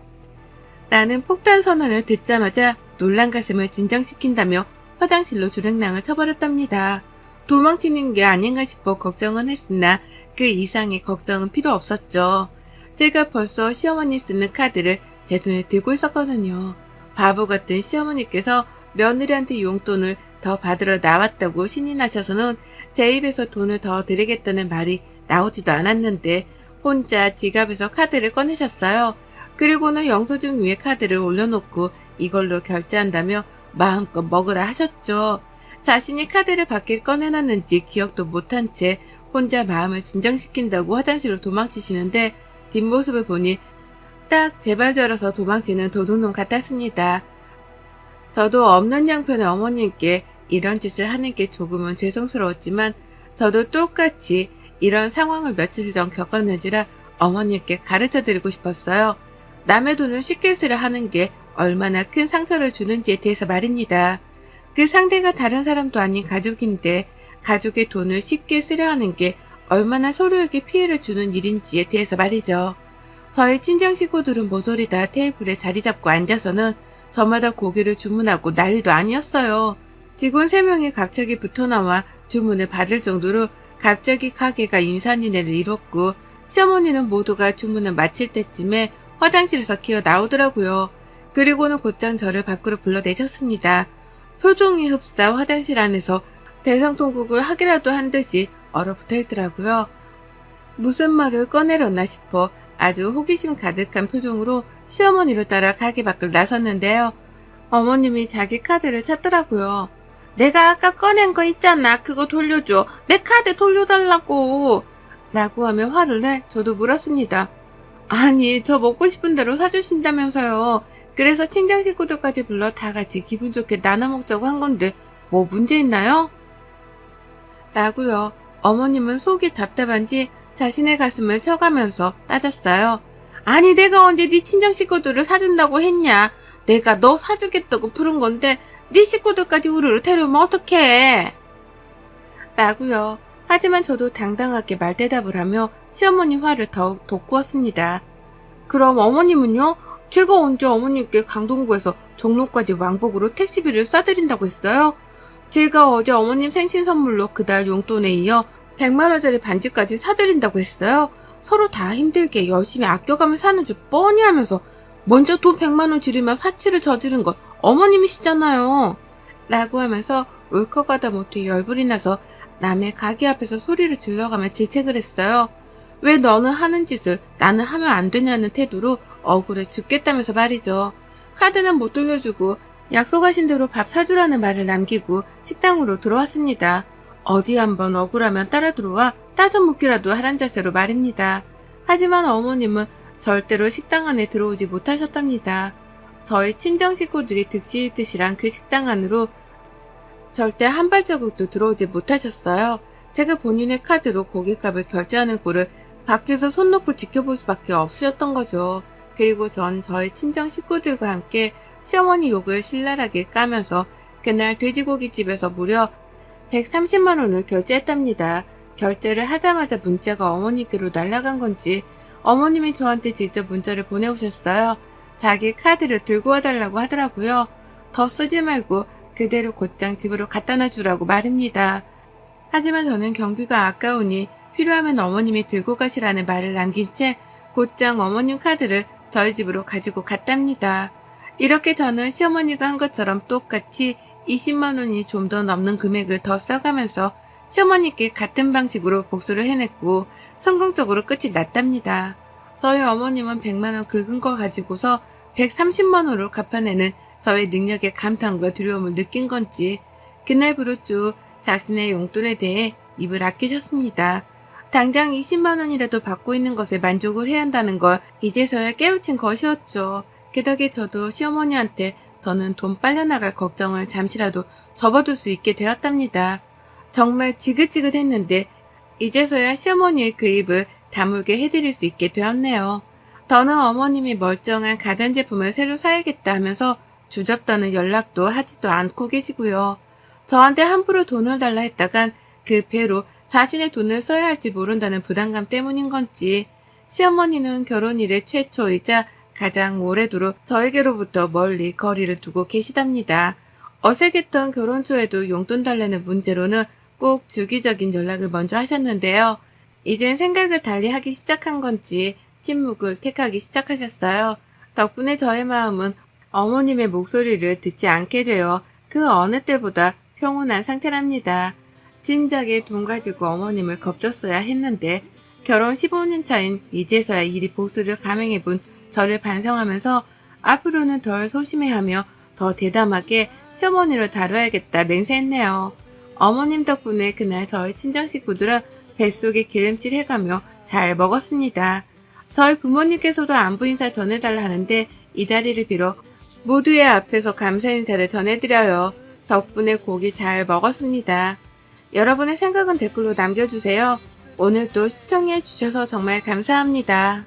나는 폭탄 선언을 듣자마자 놀란 가슴을 진정시킨다며 화장실로 주랭랑을 쳐버렸답니다. 도망치는 게 아닌가 싶어 걱정은 했으나 그 이상의 걱정은 필요 없었죠. 제가 벌써 시어머니 쓰는 카드를 제 손에 들고 있었거든요. 바보 같은 시어머니께서 며느리한테 용돈을 더 받으러 나왔다고 신이 나셔서는 제 입에서 돈을 더 드리겠다는 말이 나오지도 않았는데 혼자 지갑에서 카드를 꺼내셨어요. 그리고는 영수증 위에 카드를 올려놓고 이걸로 결제한다며 마음껏 먹으라 하셨죠. 자신이 카드를 밖에 꺼내놨는지 기억도 못한 채 혼자 마음을 진정시킨다고 화장실로 도망치시는데 뒷모습을 보니 딱 제발 저러서 도망치는 도둑놈 같았습니다. 저도 없는 양편의 어머님께 이런 짓을 하는 게 조금은 죄송스러웠지만 저도 똑같이 이런 상황을 며칠 전 겪었는지라 어머님께 가르쳐드리고 싶었어요. 남의 돈을 쉽게 쓰려 하는 게 얼마나 큰 상처를 주는지에 대해서 말입니다. 그 상대가 다른 사람도 아닌 가족인데 가족의 돈을 쉽게 쓰려 하는 게 얼마나 서로에게 피해를 주는 일인지에 대해서 말이죠. 저희 친정 식구들은 모조리 다 테이블에 자리 잡고 앉아서는 저마다 고기를 주문하고 난리도 아니었어요. 직원 3명이 갑자기 붙어나와 주문을 받을 정도로 갑자기 가게가 인산인해를 이뤘고 시어머니는 모두가 주문을 마칠 때쯤에 화장실에서 기어 나오더라고요. 그리고는 곧장 저를 밖으로 불러내셨습니다. 표정이 흡사 화장실 안에서 대성통곡을 하기라도 한 듯이 얼어붙어 있더라고요. 무슨 말을 꺼내려나 싶어 아주 호기심 가득한 표정으로 시어머니를 따라 가게 밖을 나섰는데요. 어머님이 자기 카드를 찾더라고요. 내가 아까 꺼낸 거 있잖아. 그거 돌려줘. 내 카드 돌려달라고. 라고 하며 화를 내 저도 물었습니다. 아니, 저 먹고 싶은 대로 사주신다면서요. 그래서 친정 식구들까지 불러 다 같이 기분 좋게 나눠 먹자고 한 건데 뭐 문제 있나요? 라고요. 어머님은 속이 답답한지 자신의 가슴을 쳐가면서 따졌어요. 아니, 내가 언제 네 친정 식구들을 사준다고 했냐. 내가 너 사주겠다고 부른 건데 네 식구들까지 우르르 데려오면 어떡해. 라고요. 하지만 저도 당당하게 말대답을 하며 시어머님 화를 더욱 돋구었습니다. 그럼 어머님은요? 제가 언제 어머님께 강동구에서 종로까지 왕복으로 택시비를 쏴드린다고 했어요? 제가 어제 어머님 생신 선물로 그달 용돈에 이어 100만원짜리 반지까지 사드린다고 했어요. 서로 다 힘들게 열심히 아껴가며 사는 줄 뻔히 하면서 먼저 돈 100만원 지르며 사치를 저지른 건 어머님이시잖아요. 라고 하면서 울컥하다 못해 열불이 나서 남의 가게 앞에서 소리를 질러가며 질책을 했어요. 왜 너는 하는 짓을 나는 하면 안 되냐는 태도로 억울해 죽겠다면서 말이죠. 카드는 못 돌려주고 약속하신 대로 밥 사주라는 말을 남기고 식당으로 들어왔습니다. 어디 한번 억울하면 따라 들어와 따져 묻기라도 하란 자세로 말입니다. 하지만 어머님은 절대로 식당 안에 들어오지 못하셨답니다. 저희 친정 식구들이 득실득실한 그 식당 안으로 절대 한 발자국도 들어오지 못하셨어요. 제가 본인의 카드로 고깃값을 결제하는 꼴을 밖에서 손 놓고 지켜볼 수밖에 없으셨던 거죠. 그리고 전 저희 친정 식구들과 함께 시어머니 욕을 신랄하게 까면서 그날 돼지고기집에서 무려 130만 원을 결제했답니다. 결제를 하자마자 문자가 어머니께로 날아간 건지 어머님이 저한테 직접 문자를 보내오셨어요. 자기 카드를 들고 와달라고 하더라고요. 더 쓰지 말고 그대로 곧장 집으로 갖다 놔주라고 말입니다. 하지만 저는 경비가 아까우니 필요하면 어머님이 들고 가시라는 말을 남긴 채 곧장 어머님 카드를 저희 집으로 가지고 갔답니다. 이렇게 저는 시어머니가 한 것처럼 똑같이 20만 원이 좀 더 넘는 금액을 더 써가면서 시어머니께 같은 방식으로 복수를 해냈고 성공적으로 끝이 났답니다. 저희 어머님은 100만 원 긁은 거 가지고서 130만 원으로 갚아내는 저의 능력의 감탄과 두려움을 느낀 건지 그날부로 쭉 자신의 용돈에 대해 입을 아끼셨습니다. 당장 20만 원이라도 받고 있는 것에 만족을 해야 한다는 걸 이제서야 깨우친 것이었죠. 그 덕에 저도 시어머니한테 더는 돈 빨려나갈 걱정을 잠시라도 접어둘 수 있게 되었답니다. 정말 지긋지긋했는데 이제서야 시어머니의 그 입을 다물게 해드릴 수 있게 되었네요. 더는 어머님이 멀쩡한 가전제품을 새로 사야겠다 하면서 주접떠는 연락도 하지도 않고 계시고요. 저한테 함부로 돈을 달라 했다간 그 배로 자신의 돈을 써야 할지 모른다는 부담감 때문인 건지 시어머니는 결혼 이래 최초이자 가장 오래도록 저에게로부터 멀리 거리를 두고 계시답니다. 어색했던 결혼 초에도 용돈 달라는 문제로는 꼭 주기적인 연락을 먼저 하셨는데요. 이젠 생각을 달리 하기 시작한 건지 침묵을 택하기 시작하셨어요. 덕분에 저의 마음은 어머님의 목소리를 듣지 않게 되어 그 어느 때보다 평온한 상태랍니다. 진작에 돈 가지고 어머님을 겁줬어야 했는데 결혼 15년 차인 이제서야 일이 보수를 감행해본 저를 반성하면서 앞으로는 덜 소심해하며 더 대담하게 시어머니를 다뤄야겠다 맹세했네요. 어머님 덕분에 그날 저희 친정 식구들은 뱃속에 기름칠 해가며 잘 먹었습니다. 저희 부모님께서도 안부 인사 전해달라 하는데 이 자리를 빌어 모두의 앞에서 감사 인사를 전해드려요. 덕분에 고기 잘 먹었습니다. 여러분의 생각은 댓글로 남겨주세요. 오늘도 시청해 주셔서 정말 감사합니다.